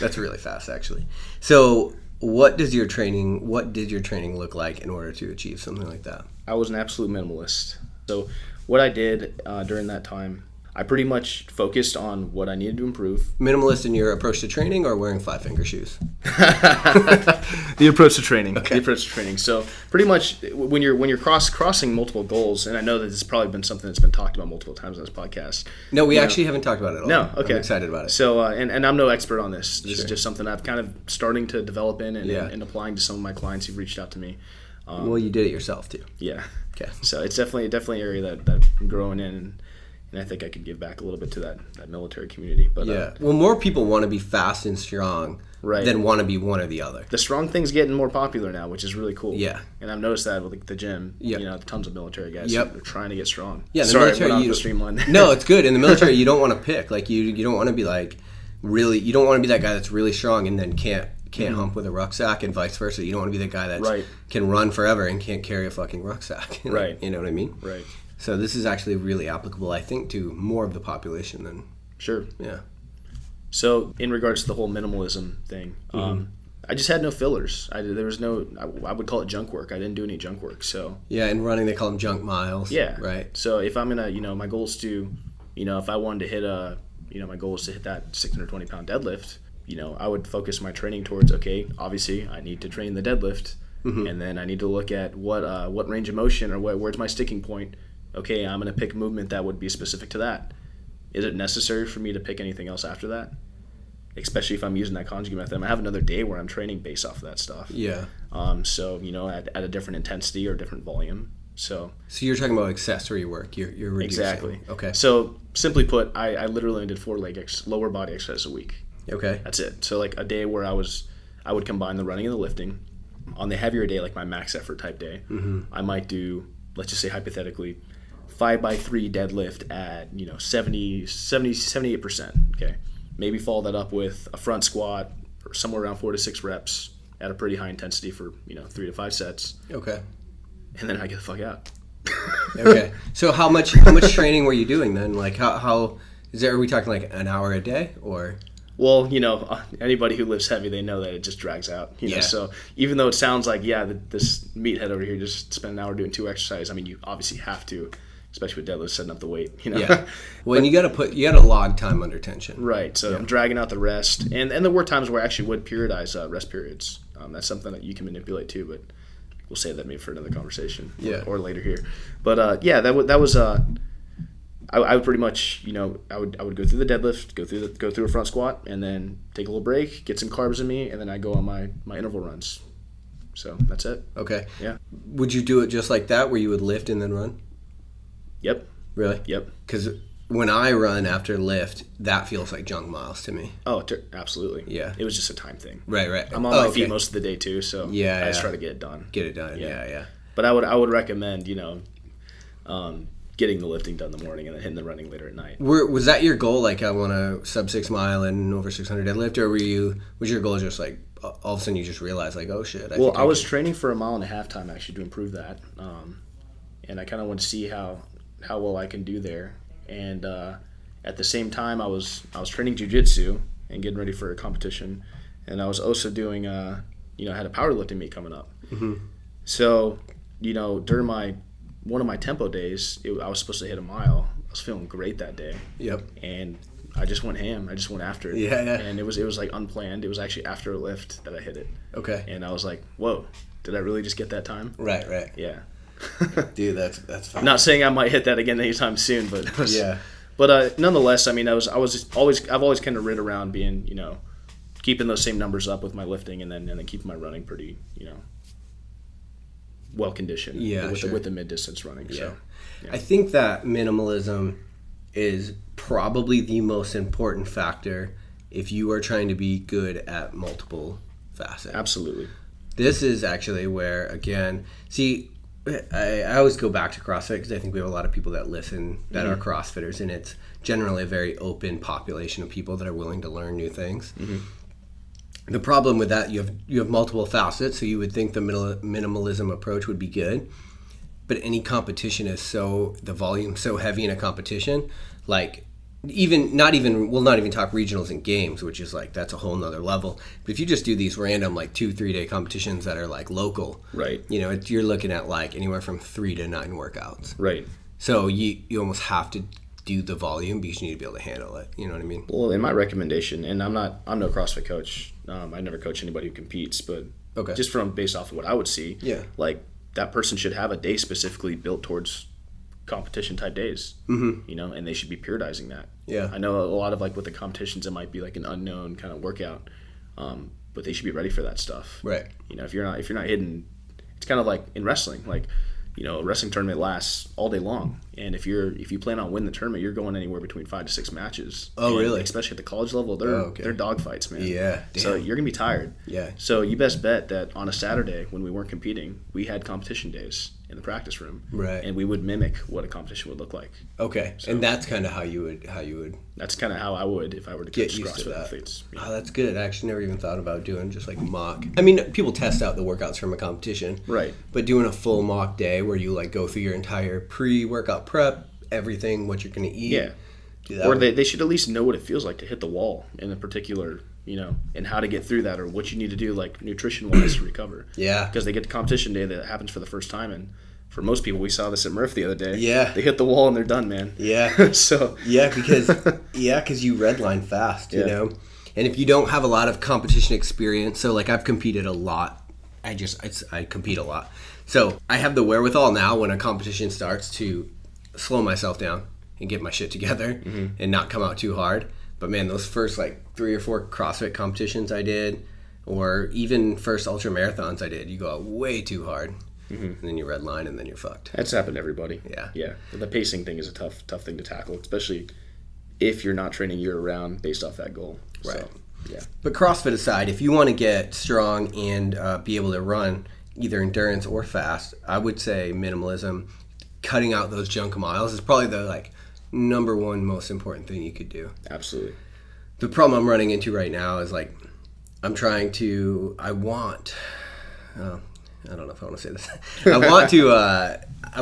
That's really fast, actually. So, what did your training look like in order to achieve something like that? I was an absolute minimalist. So, what I did during that time, I pretty much focused on what I needed to improve. Minimalist in your approach to training, or wearing 5-finger shoes? The approach to training. Okay. The approach to training. So pretty much when you're crossing multiple goals, and I know that this has probably been something that's been talked about multiple times on this podcast. No, we actually haven't talked about it at all. No, okay. I'm excited about it. So and I'm no expert on this. This is just something I've kind of starting to develop in and applying to some of my clients who've reached out to me. Well, you did it yourself too. Yeah. Okay. So it's definitely an area that I'm growing in. And I think I could give back a little bit to that military community. But well, more people want to be fast and strong than want to be one or the other. The strong thing's getting more popular now, which is really cool. Yeah. And I've noticed that with the gym. Yep. Tons of military guys are trying to get strong. Yeah, Sorry, military, you streamline. No, it's good. In the military, you don't want to pick. Like you don't want to be like really. You don't want to be that guy that's really strong and then can't hump with a rucksack, and vice versa. You don't want to be that guy that can run forever and can't carry a fucking rucksack. Right. You know what I mean? Right. So this is actually really applicable, I think, to more of the population than... Sure. Yeah. So in regards to the whole minimalism thing, I just had no fillers. There was no, I would call it junk work. I didn't do any junk work. So yeah, in running they call them junk miles. Yeah. Right. So if I'm gonna, my goal is to, if I wanted to hit my goal is to hit that 620 pound deadlift. I would focus my training towards, okay, obviously I need to train the deadlift, and then I need to look at what range of motion or where's my sticking point. Okay, I'm gonna pick a movement that would be specific to that. Is it necessary for me to pick anything else after that? Especially if I'm using that conjugate method. I have another day where I'm training based off of that stuff. Yeah. So, at a different intensity or different volume. So you're talking about accessory work. You're reducing. Exactly. Okay. So simply put, I literally did 4 lower body exercises a week. Okay. That's it. So like a day where I would combine the running and the lifting. On the heavier day, like my max effort type day, I might do, let's just say hypothetically, 5x3 deadlift at 78%. Okay. Maybe follow that up with a front squat or somewhere around 4 to 6 reps at a pretty high intensity for 3 to 5 sets. Okay. And then I get the fuck out. Okay. So how much training were you doing then? Like how are we talking like an hour a day or? Well, anybody who lifts heavy, they know that it just drags out. Yeah. So even though it sounds like, this meathead over here just spent an hour doing 2 exercises, I mean, you obviously have to, especially with deadlifts, setting up the weight. Yeah. Well, and you got to log time under tension. Right. So I'm dragging out the rest, and there were times where I actually would periodize rest periods. That's something that you can manipulate too, but we'll save that maybe for another conversation. Yeah. Or later here. But that was. I would pretty much, I would go through the deadlift, go through a front squat, and then take a little break, get some carbs in me, and then I go on my interval runs. So that's it. Okay. Yeah. Would you do it just like that, where you would lift and then run? Yep. Really? Yep. Because when I run after lift, that feels like junk miles to me. Oh, absolutely. Yeah. It was just a time thing. Right. I'm on my feet most of the day too, so I just try to get it done. Get it done. Yeah. But I would recommend, getting the lifting done in the morning and then hitting the running later at night. Was that your goal? Like, I want a sub 6 mile and over 600 deadlift, or was your goal just like all of a sudden you just realized like, oh shit? I was training for a 1.5 mile time actually to improve that, and I kind of want to see how well I can do there. And at the same time, I was training jiu-jitsu and getting ready for a competition, and I was also doing I had a powerlifting meet coming up. Mm-hmm. So during one of my tempo days, I was supposed to hit a mile. I was feeling great that day. Yep. And I just went ham. I just went after it. Yeah. And it was like unplanned. It was actually after a lift that I hit it. Okay. And I was like, whoa, did I really just get that time? Right. Yeah. Dude, that's fine. I'm not saying I might hit that again anytime soon, but it was, yeah. But nonetheless, I mean, I've always kind of rid around being, keeping those same numbers up with my lifting and then keeping my running pretty, well conditioned with the mid distance running. Yeah. So I think that minimalism is probably the most important factor if you are trying to be good at multiple facets. Absolutely. This is actually where, again, I always go back to CrossFit because I think we have a lot of people that listen that are CrossFitters, and it's generally a very open population of people that are willing to learn new things. Mm-hmm. The problem with that, you have multiple facets, so you would think the minimalism approach would be good, but any competition is the volume so heavy in a competition, like we'll not even talk regionals and games, which is like that's a whole nother level. But if you just do these random like 2-3 day competitions that are like local, right? You're looking at like anywhere from 3 to 9 workouts, right? So you almost have to do the volume because you need to be able to handle it. You know what I mean? Well, in my recommendation, and I'm no CrossFit coach. I never coach anybody who competes, but just based off of what I would see, like that person should have a day specifically built towards competition type days, and they should be periodizing that. Yeah, I know a lot of like with the competitions, it might be like an unknown kind of workout, but they should be ready for that stuff. Right. If you're not hitting, it's kind of like in wrestling, like. A wrestling tournament lasts all day long, and if you plan on winning the tournament, you're going anywhere between 5 to 6 matches. Oh, really? Especially at the college level, they're dogfights, man. Yeah. Damn. So you're gonna be tired. Yeah. So you best bet that on a Saturday when we weren't competing, we had competition days, in the practice room. Right. And we would mimic what a competition would look like. Okay. So, and that's kind of how you would. That's kind of how I would if I were to get coach used to CrossFit that. athletes. Yeah. Oh, that's good. I actually never even thought about doing just like mock. I mean, people test out the workouts from a competition. Right. But doing a full mock day where you like go through your entire pre-workout prep, everything, what you're going to eat. Yeah. Or they should at least know what it feels like to hit the wall in a particular, and how to get through that, or what you need to do, like nutrition-wise, to recover. Yeah. Because they get to competition day that happens for the first time, and for most people, we saw this at Murph the other day. Yeah. They hit the wall and they're done, man. Yeah. So. Yeah, because you redline fast, you know? And if you don't have a lot of competition experience, so like I've competed a lot. I compete a lot. So I have the wherewithal now when a competition starts to slow myself down and get my shit together and not come out too hard. But man, those first like 3 or 4 CrossFit competitions I did, or even first ultra marathons I did, you go out way too hard, and then you redline, and then you're fucked. That's happened to everybody. Yeah. The pacing thing is a tough thing to tackle, especially if you're not training year round based off that goal. Right. So, yeah. But CrossFit aside, if you want to get strong and be able to run either endurance or fast, I would say minimalism, cutting out those junk miles, is probably the like number one most important thing you could do. Absolutely. The problem I'm running into right now is like I don't know if I want to say this. I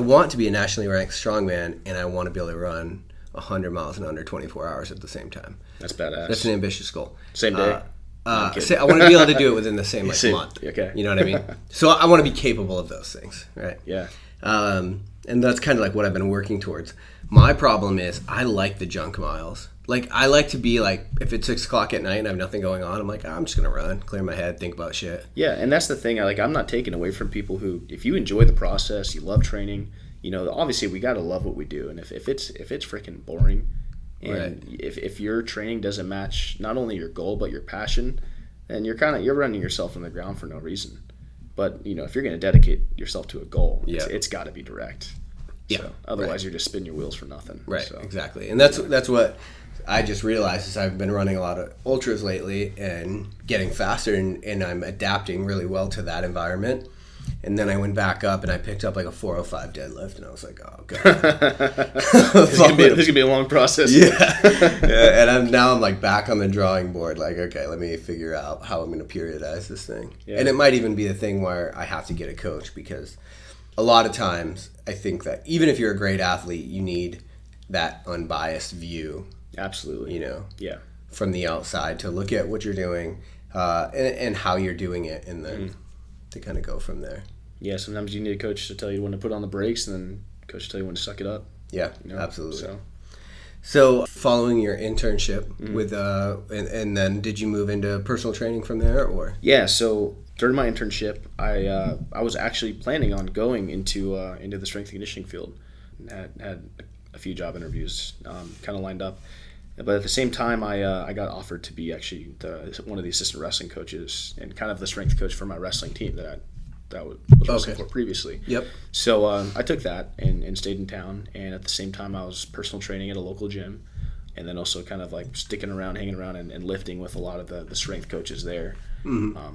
want to be a nationally ranked strongman, and I want to be able to run 100 miles in under 24 hours at the same time. That's badass. That's an ambitious goal. Same day? I want to be able to do it within the same month. Okay. You know what I mean? So I want to be capable of those things, right? Yeah. And that's kind of like what I've been working towards. My problem is I like the junk miles. Like I like to be like, if it's 6 o'clock at night and I have nothing going on, I'm like, I'm just gonna run, clear my head, think about shit. Yeah, and that's the thing. I'm not taking away from people who, if you enjoy the process, you love training. Obviously we gotta love what we do, and if it's freaking boring, and right. if your training doesn't match not only your goal but your passion, then you're running yourself in the ground for no reason. But if you're gonna dedicate yourself to a goal, it's got to be direct. Yeah. So, otherwise, you're just spinning your wheels for nothing. Right. So. Exactly. And that's what I just realized is I've been running a lot of ultras lately and getting faster, and I'm adapting really well to that environment. And then I went back up and I picked up like a 405 deadlift, and I was like, oh god, this is gonna be a long process. Yeah. And I'm like back on the drawing board. Like, okay, let me figure out how I'm gonna periodize this thing. Yeah. And it might even be a thing where I have to get a coach, because a lot of times I think that even if you're a great athlete, you need that unbiased view. Absolutely. Yeah. From the outside to look at what you're doing and how you're doing it, and then to kind of go from there. Yeah, sometimes you need a coach to tell you when to put on the brakes, and then a coach to tell you when to suck it up. Yeah, absolutely. So following your internship with and then did you move into personal training from there, or? Yeah, so during my internship, I was actually planning on going into the strength and conditioning field. Had a few job interviews kind of lined up, but at the same time, I got offered to be actually one of the assistant wrestling coaches and kind of the strength coach for my wrestling team that was wrestling for previously. Yep. So I took that and stayed in town, and at the same time, I was personal training at a local gym, and then also kind of like sticking around, hanging around, and lifting with a lot of the strength coaches there. Mm-hmm.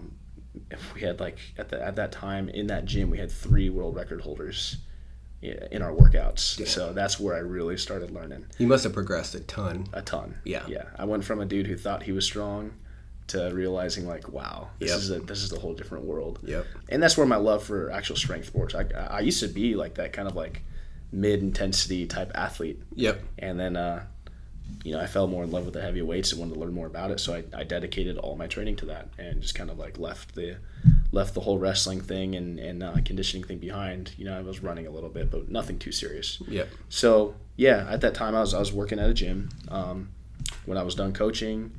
We had like at that time in that gym, we had 3 world record holders in our workouts. Yeah. So that's where I really started learning. You must have progressed a ton. Yeah. I went from a dude who thought he was strong to realizing like, wow, this is a whole different world. Yep. And that's where my love for actual strength sports. I used to be like that kind of like mid-intensity type athlete. Yep. And then I fell more in love with the heavy weights and wanted to learn more about it. So I dedicated all my training to that, and just kind of like left the whole wrestling thing and conditioning thing behind. I was running a little bit, but nothing too serious. Yep. So yeah, at that time I was working at a gym. When I was done coaching,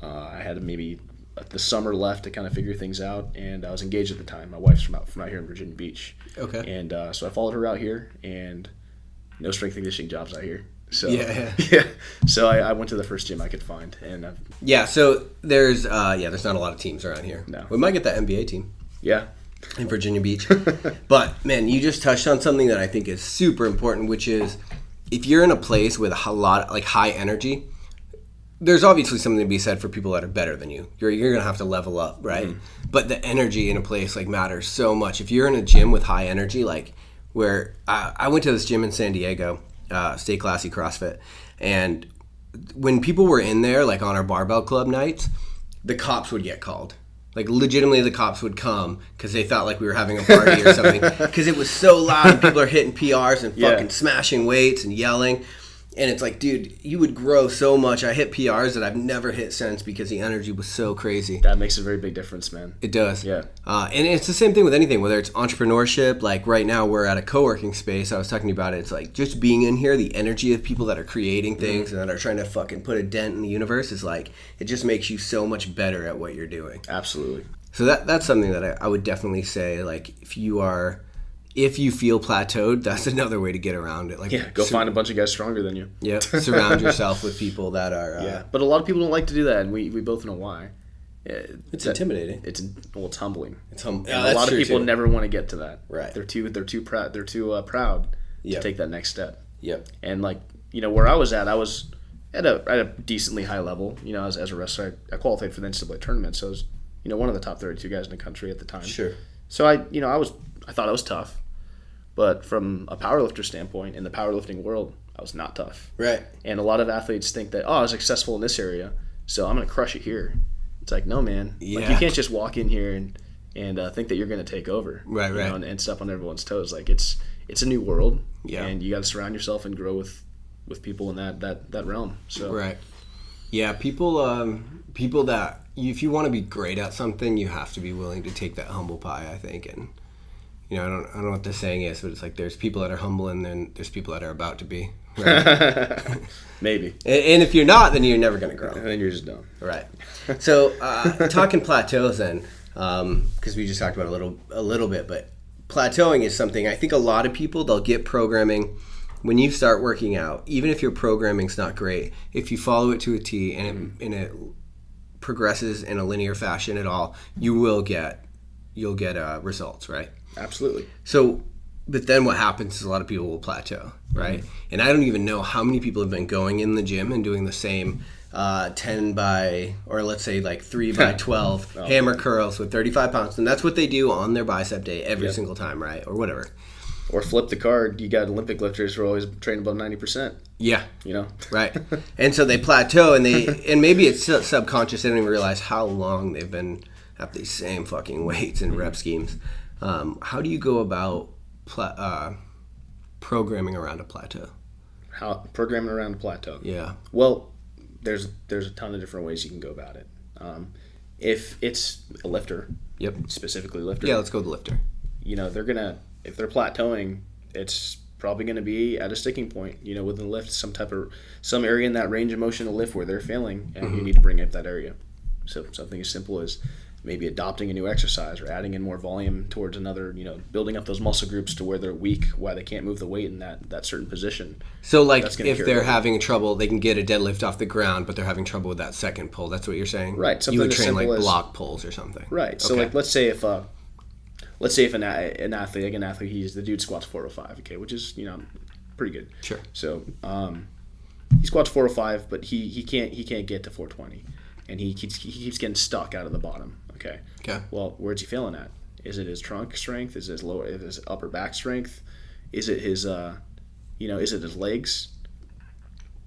I had maybe the summer left to kind of figure things out, and I was engaged at the time. My wife's from out here in Virginia Beach. Okay. And so I followed her out here, and no strength and conditioning jobs out here. So yeah. So I went to the first gym I could find, and so there's not a lot of teams around here. No, we might get that NBA team. Yeah, in Virginia Beach. But man, you just touched on something that I think is super important, which is if you're in a place with a lot like high energy, there's obviously something to be said for people that are better than you. You're gonna have to level up, right? Mm-hmm. But the energy in a place like matters so much. If you're in a gym with high energy, like where I went to this gym in San Diego, Stay Classy CrossFit, and when people were in there, like on our barbell club nights, the cops would get called. Like, legitimately, the cops would come because they thought like we were having a party or something, because it was so loud and people are hitting PRs and fucking smashing weights and yelling. And it's like, dude, you would grow so much. I hit PRs that I've never hit since because the energy was so crazy. That makes a very big difference, man. It does. Yeah. And it's the same thing with anything, whether it's entrepreneurship. Like right now we're at a co-working space. I was talking about it. It's like just being in here, the energy of people that are creating things and that are trying to fucking put a dent in the universe is like, it just makes you so much better at what you're doing. Absolutely. So that's something that I would definitely say, like, if you feel plateaued, that's another way to get around it. Like, go find a bunch of guys stronger than you. Yeah, surround yourself with people that are... but a lot of people don't like to do that, and we both know why. It's intimidating. It's humbling. It's humbling. A lot of people never want to get to that. Right. They're too proud. They're too proud to take that next step. Yep. And like, where I was at at a decently high level. As a wrestler, I qualified for the NCAA tournament, so I was one of the top 32 guys in the country at the time. Sure. So I thought I was tough. But from a powerlifter standpoint, in the powerlifting world, I was not tough. Right. And a lot of athletes think that, I was successful in this area, so I'm going to crush it here. It's like, no, man. Yeah. Like, you can't just walk in here and think that you're going to take over. Right, right. And step on everyone's toes. Like, it's a new world. Yeah. And you got to surround yourself and grow with people in that realm. So. Right. Yeah, people that, if you want to be great at something, you have to be willing to take that humble pie, I think. And I don't know what the saying is, but it's like there's people that are humble and then there's people that are about to be. Right? Maybe. And if you're not, then you're never going to grow. And then you're just done. Right. So talking plateaus then, because we just talked about a little bit, but plateauing is something I think a lot of people, they'll get programming when you start working out, even if your programming's not great, if you follow it to a T and it progresses in a linear fashion at all, you'll get results, right? Absolutely. So, but then what happens is a lot of people will plateau, right? And I don't even know how many people have been going in the gym and doing the same 10 by, or let's say like 3 by 12 hammer curls with 35 pounds. And that's what they do on their bicep day every single time, right? Or whatever. Or flip the card. You got Olympic lifters who are always training above 90%. Yeah. Right. And so they plateau and maybe it's subconscious. They don't even realize how long they've been at these same fucking weights and rep schemes. How do you go about programming around a plateau? Programming around a plateau? Yeah. Well, there's a ton of different ways you can go about it. If it's a lifter, specifically lifter. Yeah, let's go with the lifter. If they're plateauing, it's probably gonna be at a sticking point. Within the lift, some area in that range of motion of lift where they're failing, and you need to bring up that area. So something as simple as maybe adopting a new exercise or adding in more volume towards another, building up those muscle groups to where they're weak, why they can't move the weight in that certain position. So like if they're having trouble, they can get a deadlift off the ground, but they're having trouble with that second pull. That's what you're saying? Right. You would train like block pulls or something. Right. So like let's say if an athlete, the dude squats 405, okay, which is, pretty good. Sure. So he squats 405, but he can't get to 420. And he keeps getting stuck out of the bottom. Okay. Well, where's he failing at? Is it his trunk strength? Is it his upper back strength? Is it his is it his legs?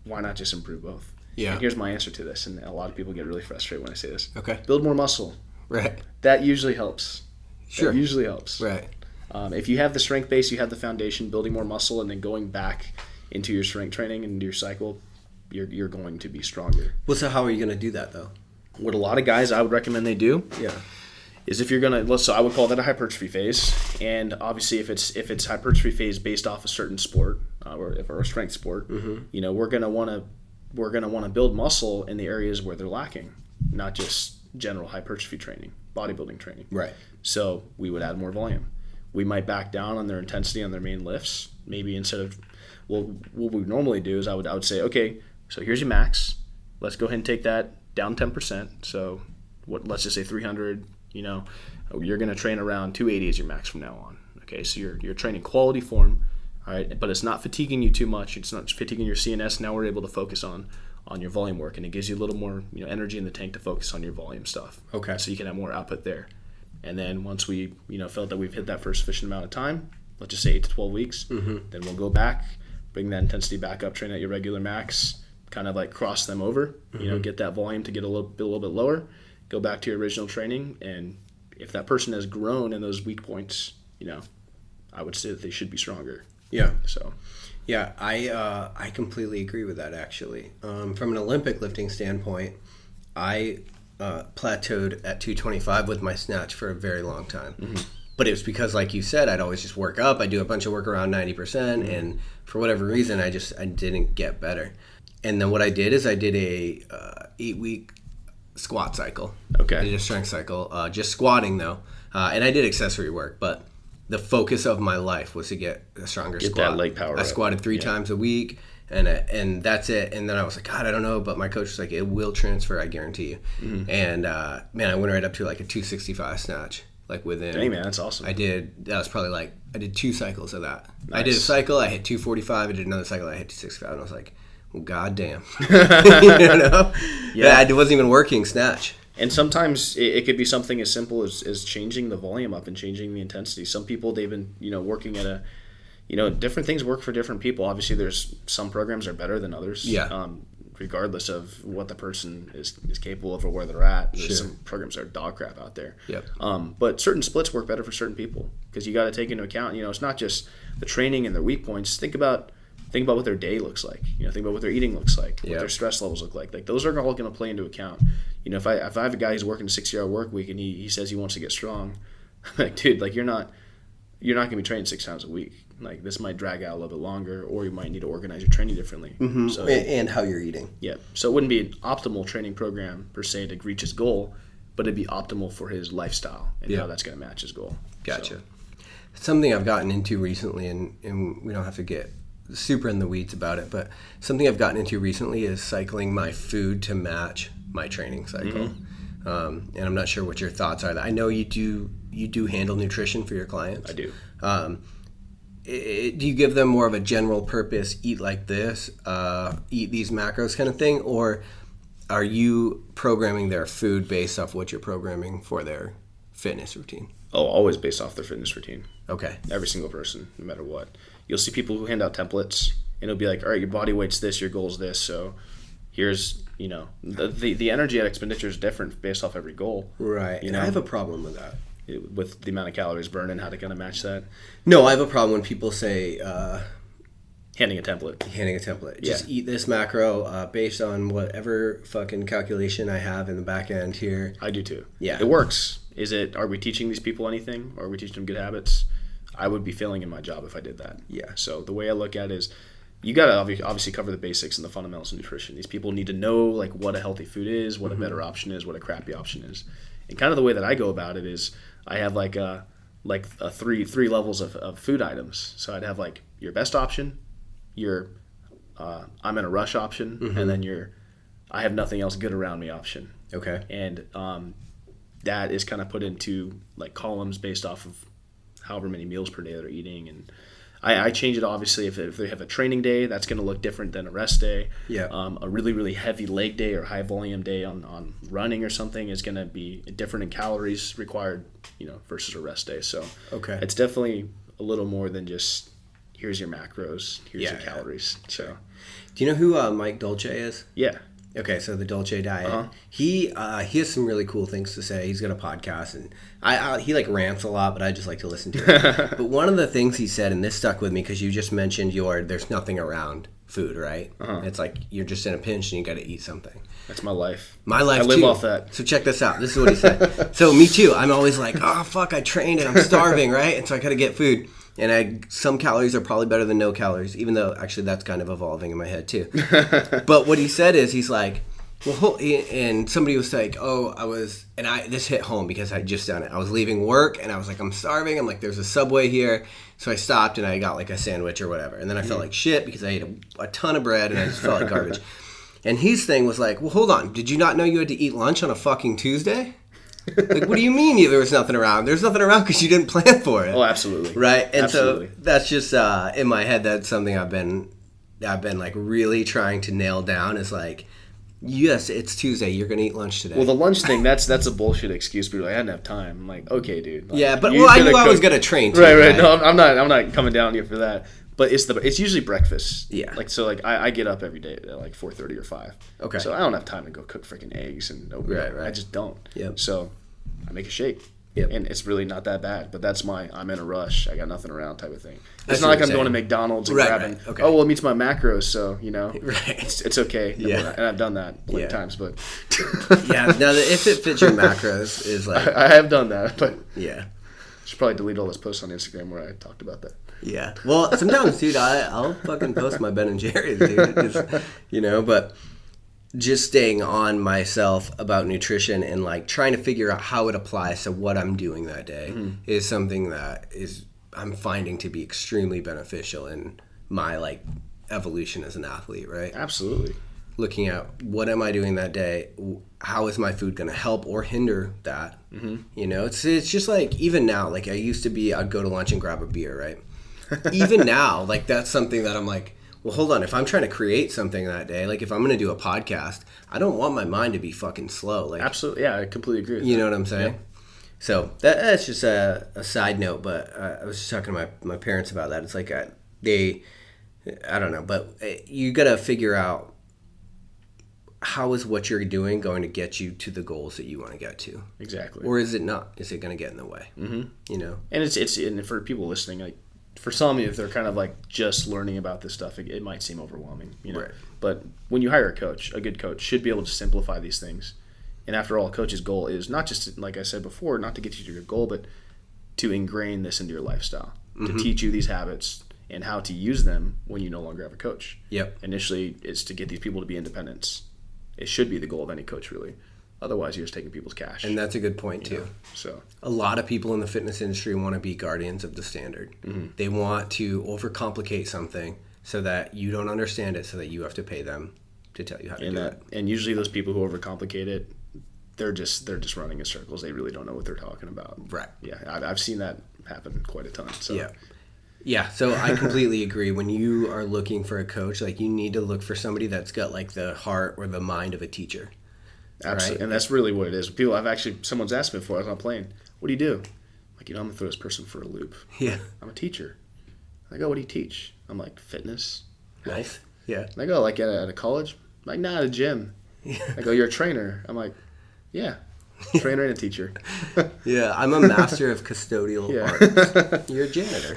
Why not just improve both? Yeah. And here's my answer to this, and a lot of people get really frustrated when I say this. Okay. Build more muscle. Right. That usually helps. Sure. That usually helps. Right. If you have the strength base, you have the foundation, building more muscle, and then going back into your strength training and into your cycle, you're going to be stronger. Well, so how are you going to do that, though? What a lot of guys I would recommend they do is if you're going to, so I would call that a hypertrophy phase. And obviously if it's hypertrophy phase based off a certain sport or a strength sport, we're going to want to build muscle in the areas where they're lacking, not just general hypertrophy training, bodybuilding training. Right. So we would add more volume. We might back down on their intensity on their main lifts. Maybe instead of, what we normally do is I would say, okay, so here's your max. Let's go ahead and take that down 10%. So let's just say 300, you're going to train around 280 as your max from now on. Okay, so you're training quality form, all right, but it's not fatiguing you too much. It's not fatiguing your CNS. Now we're able to focus on your volume work, and it gives you a little more energy in the tank to focus on your volume stuff. Okay. So you can have more output there. And then once we felt that we've hit that first sufficient amount of time, let's just say 8 to 12 weeks. Then we'll go back, bring that intensity back up, train at your regular max, kind of like cross them over, get that volume to get a little bit lower, go back to your original training. And if that person has grown in those weak points, I would say that they should be stronger. Yeah. So. Yeah, I completely agree with that, actually. From an Olympic lifting standpoint, I plateaued at 225 with my snatch for a very long time. But it was because, like you said, I'd always just work up. I'd do a bunch of work around 90%, and for whatever reason, I didn't get better. And then what I did is I did a 8-week squat cycle. Okay. I did a strength cycle, just squatting, though. And I did accessory work, but the focus of my life was to get a stronger squat. Get that leg power I squatted 3 times a week, and that's it. And then I was like, God, I don't know. But my coach was like, it will transfer, I guarantee you. And, man, I went right up to like a 265 snatch. Like within... Dang, man, that's awesome. I did 2 cycles of that. Nice. I did a cycle, I hit 245. I did another cycle, I hit 265. And I was like, well, goddamn. Yeah, it wasn't even working snatch. And sometimes it could be something as simple as changing the volume up and changing the intensity. Some people, they've been, working at different things work for different people. Obviously, there's some programs are better than others. Yeah. Regardless of what the person is capable of or where they're at. There's some programs that are dog crap out there. Yep. But certain splits work better for certain people because you got to take into account, it's not just the training and their weak points. Think about what their day looks like. Think about what their eating looks like, what their stress levels look like. Like those are all going to play into account. If I have a guy who's working a 60-hour work week and he says he wants to get strong, I'm like, dude, like you're not going to be training 6 times a week. Like this might drag out a little bit longer, or you might need to organize your training differently. So, and how you're eating. Yeah. So it wouldn't be an optimal training program per se to reach his goal, but it'd be optimal for his lifestyle and how that's going to match his goal. Gotcha. So. Something I've gotten into recently, and we don't have to get super in the weeds about it, but something I've gotten into recently is cycling my food to match my training cycle. And I'm not sure what your thoughts are. I know you do handle nutrition for your clients. I do. Do you give them more of a general purpose, eat like this, eat these macros kind of thing, or are you programming their food based off what you're programming for their fitness routine? Oh, always based off their fitness routine. Okay. Every single person, no matter what. You'll see people who hand out templates, and it'll be like, all right, your body weight's this, your goal's this, so here's, the energy expenditure is different based off every goal. Right, and I have a problem with that. With the amount of calories burned and how to kind of match that? No, I have a problem when people say... handing a template. Just eat this macro based on whatever fucking calculation I have in the back end here. I do too. Yeah. It works. Are we teaching these people anything? Or are we teaching them good habits? I would be failing in my job if I did that. Yeah. So the way I look at it is you got to obviously cover the basics and the fundamentals of nutrition. These people need to know like what a healthy food is, what a better option is, what a crappy option is. And kind of the way that I go about it is I have like three levels of food items. So I'd have like your best option, your I'm in a rush option, and then I have nothing else good around me option. Okay. And that is kind of put into like columns based off of however many meals per day they're eating. And I change it obviously if they have a training day, that's going to look different than a rest day. Yeah. A really, really heavy leg day or high volume day on running or something is going to be different in calories required, versus a rest day. So okay. It's definitely a little more than just here's your macros, here's your calories. So, do you know who Mike Dolce is? Yeah. Okay, so the Dolce diet. He has some really cool things to say. He's got a podcast, and he like rants a lot, but I just like to listen to it. But one of the things he said, and this stuck with me because you just mentioned there's nothing around food, right? It's like you're just in a pinch and you got to eat something. That's my life. My life I live too. off that. So check this out. This is what he said. So me too. I'm always like, oh fuck, I trained and I'm starving, right? And so I got to get food. And some calories are probably better than no calories, even though actually that's kind of evolving in my head too. But what he said is he's like, well, and somebody was like, this hit home because I just done it. I was leaving work and I was like, I'm starving. I'm like, there's a Subway here. So I stopped and I got like a sandwich or whatever. And then I felt like shit because I ate a ton of bread and I just felt like garbage. And his thing was like, well, hold on. Did you not know you had to eat lunch on a fucking Tuesday? Like, what do you mean there was nothing around? There's nothing around because you didn't plan for it. Oh, absolutely. Right? And absolutely. So that's just, in my head, that's something I've been like really trying to nail down is like, Yes, it's Tuesday. You're gonna eat lunch today. Well, the lunch thing, that's a bullshit excuse. People are like, I didn't have time. I'm like, okay, dude. Like, yeah, but I knew I was gonna train too. Right. No, I'm not coming down here for that. But it's usually breakfast. Yeah. Like, so like I get up every day at like 4:30 or 5. Okay. So I don't have time to go cook freaking eggs and oatmeal. Right. I just don't. Yep. So I make a shake. Yep. And it's really not that bad, but that's I'm in a rush, I got nothing around type of thing. I It's see not what like I'm you're going to saying. McDonald's and Right, grabbing, right. Okay. oh, well, it meets my macros, so, you know, Right. it's okay. Yeah. And I've done that plenty of Yeah. times, but Yeah, now if it fits your macros is like... I have done that, but Yeah. I should probably delete all those posts on Instagram where I talked about that. Yeah. Well, sometimes, dude, I'll fucking post my Ben & Jerry's, dude. Just, but just staying on myself about nutrition and, like, trying to figure out how it applies to what I'm doing that day is something that I'm finding to be extremely beneficial in my, like, evolution as an athlete, right? Absolutely. Looking at what am I doing that day? How is my food going to help or hinder that? It's just like, even now, like, I'd go to lunch and grab a beer, right? Even now, like, that's something that I'm like, well, hold on. If I'm trying to create something that day, like if I'm going to do a podcast, I don't want my mind to be fucking slow. Like, absolutely. Yeah, I completely agree with that. You know what I'm saying? Yeah. So that's just a side note, but I was just talking to my parents about that. It's like I don't know, but you got to figure out how is what you're doing going to get you to the goals that you want to get to. Exactly. Or is it not? Is it going to get in the way? Mm-hmm. And it's and for people listening, like, for some, if they're kind of like just learning about this stuff, it might seem overwhelming, Right. But when you hire a coach, a good coach should be able to simplify these things. And after all, a coach's goal is not just, like I said before, not to get you to your goal, but to ingrain this into your lifestyle, to teach you these habits and how to use them when you no longer have a coach. Yep. Initially, it's to get these people to be independent. It should be the goal of any coach, really. Otherwise, you're just taking people's cash. And that's a good point, too. So a lot of people in the fitness industry want to be guardians of the standard. They want to overcomplicate something so that you don't understand it, so that you have to pay them to tell you how to do it. And usually those people who overcomplicate it, they're just running in circles. They really don't know what they're talking about. Right. Yeah, I've seen that happen quite a ton. So. Yeah, so I completely agree. When you are looking for a coach, like, you need to look for somebody that's got, like, the heart or the mind of a teacher. Absolutely, right? And that's really what it is. Someone's asked me before, I was on a plane, what do you do? I'm like, I'm going to throw this person for a loop. Yeah. I'm a teacher. I go, what do you teach? I'm like, fitness. Nice. Yeah. And I go, like, at a college? I'm like, nah, at a gym. Yeah. I go, you're a trainer. I'm like, yeah, trainer and a teacher. Yeah, I'm a master of custodial arts. You're a janitor.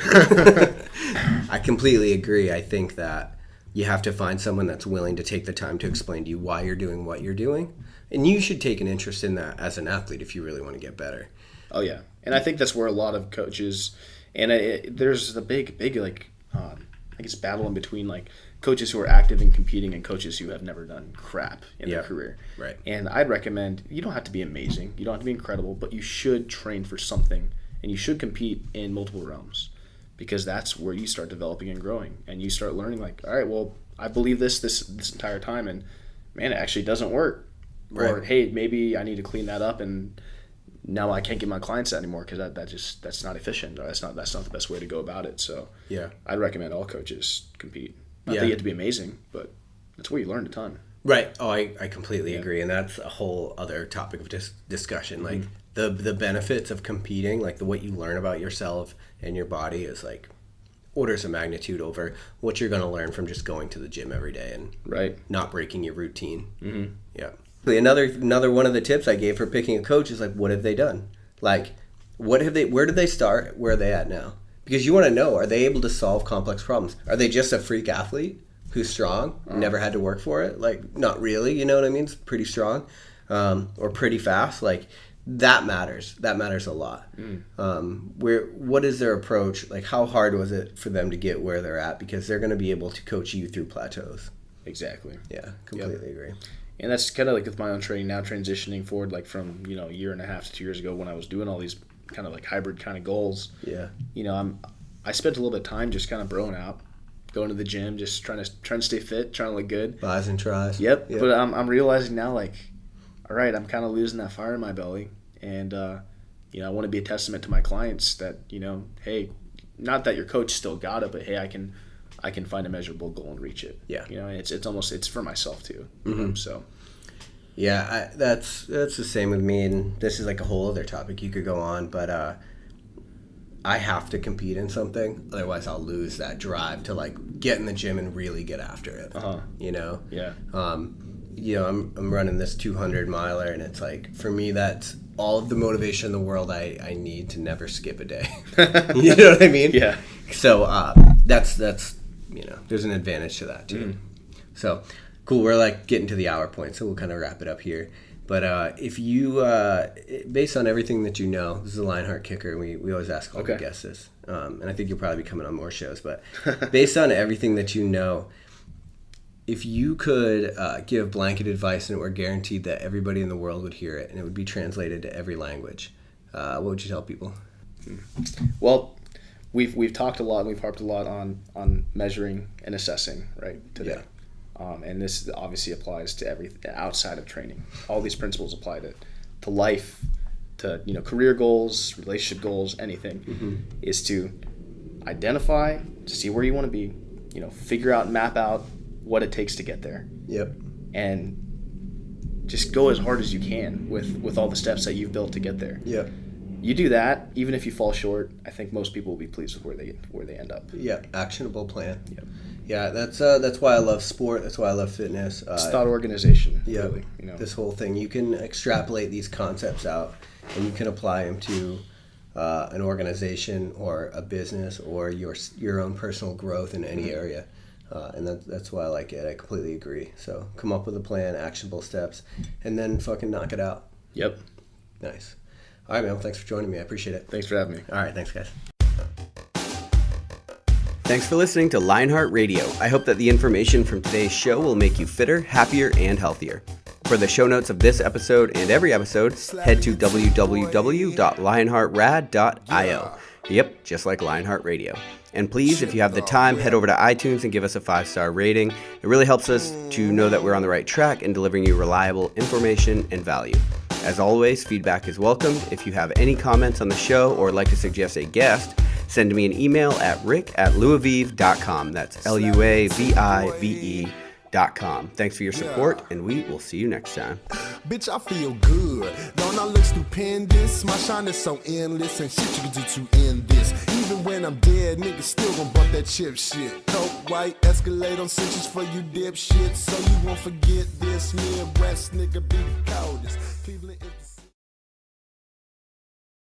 I completely agree. I think that you have to find someone that's willing to take the time to explain to you why you're doing what you're doing. And you should take an interest in that as an athlete if you really want to get better. Oh, yeah. And I think that's where a lot of coaches, and there's the big, like, I guess, battle in between, like, coaches who are active and competing and coaches who have never done crap in their career. Right. And I'd recommend, you don't have to be amazing, you don't have to be incredible, but you should train for something, and you should compete in multiple realms, because that's where you start developing and growing, and you start learning, like, all right, well, I believe this entire time, and man, it actually doesn't work. Right. Or, hey, maybe I need to clean that up, and now I can't get my clients that anymore because that's not efficient, or that's not the best way to go about it. So yeah, I'd recommend all coaches compete. Not that you have to be amazing, but that's where you learn a ton. Right. Oh, I completely agree, and that's a whole other topic of discussion. Like the benefits of competing, like what you learn about yourself and your body is like orders of magnitude over what you're going to learn from just going to the gym every day and not breaking your routine. Mm-hmm. Yeah. Another one of the tips I gave for picking a coach is like, what have they done? Like, where did they start? Where are they at now? Because you want to know, are they able to solve complex problems? Are they just a freak athlete who's strong, never had to work for it? Like, not really, you know what I mean? It's pretty strong or pretty fast. Like, that matters. That matters a lot. What is their approach? Like, how hard was it for them to get where they're at? Because they're going to be able to coach you through plateaus. Exactly. Yeah, completely agree. And that's kind of like with my own training now, transitioning forward, like from, a year and a half to 2 years ago when I was doing all these kind of like hybrid kind of goals. Yeah. I spent a little bit of time just kind of broing out, going to the gym, just trying to stay fit, trying to look good. Buys and tries. Yep. But I'm realizing now, like, all right, I'm kind of losing that fire in my belly. And, I want to be a testament to my clients that, hey, not that your coach still got it, but hey, I can find a measurable goal and reach it. Yeah. It's for myself too. Mm-hmm. So Yeah, that's the same with me, and this is like a whole other topic you could go on, but I have to compete in something, otherwise I'll lose that drive to like get in the gym and really get after it. You know? Yeah. You know, I'm running this 200 miler, and it's like, for me, that's all of the motivation in the world I need to never skip a day. You know what I mean? Yeah. So that's you know, there's an advantage to that too. So cool. We're like getting to the hour point, so we'll kind of wrap it up here. But if you, based on everything that you know, this is a Lionheart kicker. We always ask all the guests this, and I think you'll probably be coming on more shows. But based on everything that you know, if you could give blanket advice and it were guaranteed that everybody in the world would hear it and it would be translated to every language, what would you tell people? Well, we've talked a lot and we've harped a lot on measuring and assessing right today. Yeah. And this obviously applies to everything outside of training. All these principles apply to life, to career goals, relationship goals, anything. Is to identify, to see where you want to be, figure out, map out what it takes to get there. Yep. And just go as hard as you can with all the steps that you've built to get there. Yep. You do that, even if you fall short, I think most people will be pleased with where they end up. Yeah, actionable plan. Yep. Yeah, that's why I love sport. That's why I love fitness. It's thought organization. Yeah, really, this whole thing. You can extrapolate these concepts out, and you can apply them to an organization or a business or your own personal growth in any area. And that's why I like it. I completely agree. So come up with a plan, actionable steps, and then fucking knock it out. Yep. Nice. All right, man. Thanks for joining me. I appreciate it. Thanks for having me. All right. Thanks, guys. Thanks for listening to Lionheart Radio. I hope that the information from today's show will make you fitter, happier, and healthier. For the show notes of this episode and every episode, head to www.lionheartrad.io. Yep, just like Lionheart Radio. And please, if you have the time, head over to iTunes and give us a 5-star rating. It really helps us to know that we're on the right track in delivering you reliable information and value. As always, feedback is welcomed. If you have any comments on the show or like to suggest a guest, send me an email at rick@luavive.com. That's LUAVIVE.com. Thanks for your support, and we will see you next time. Bitch, I feel good. Don't I look stupendous? My shine is so endless, and shit you can do to end this. Even when I'm dead, niggas still gon' bump that chip shit. Coke, white, Escalade on cinches for you dipshit. So you won't forget this. Midwest nigga be the coldest. Cleveland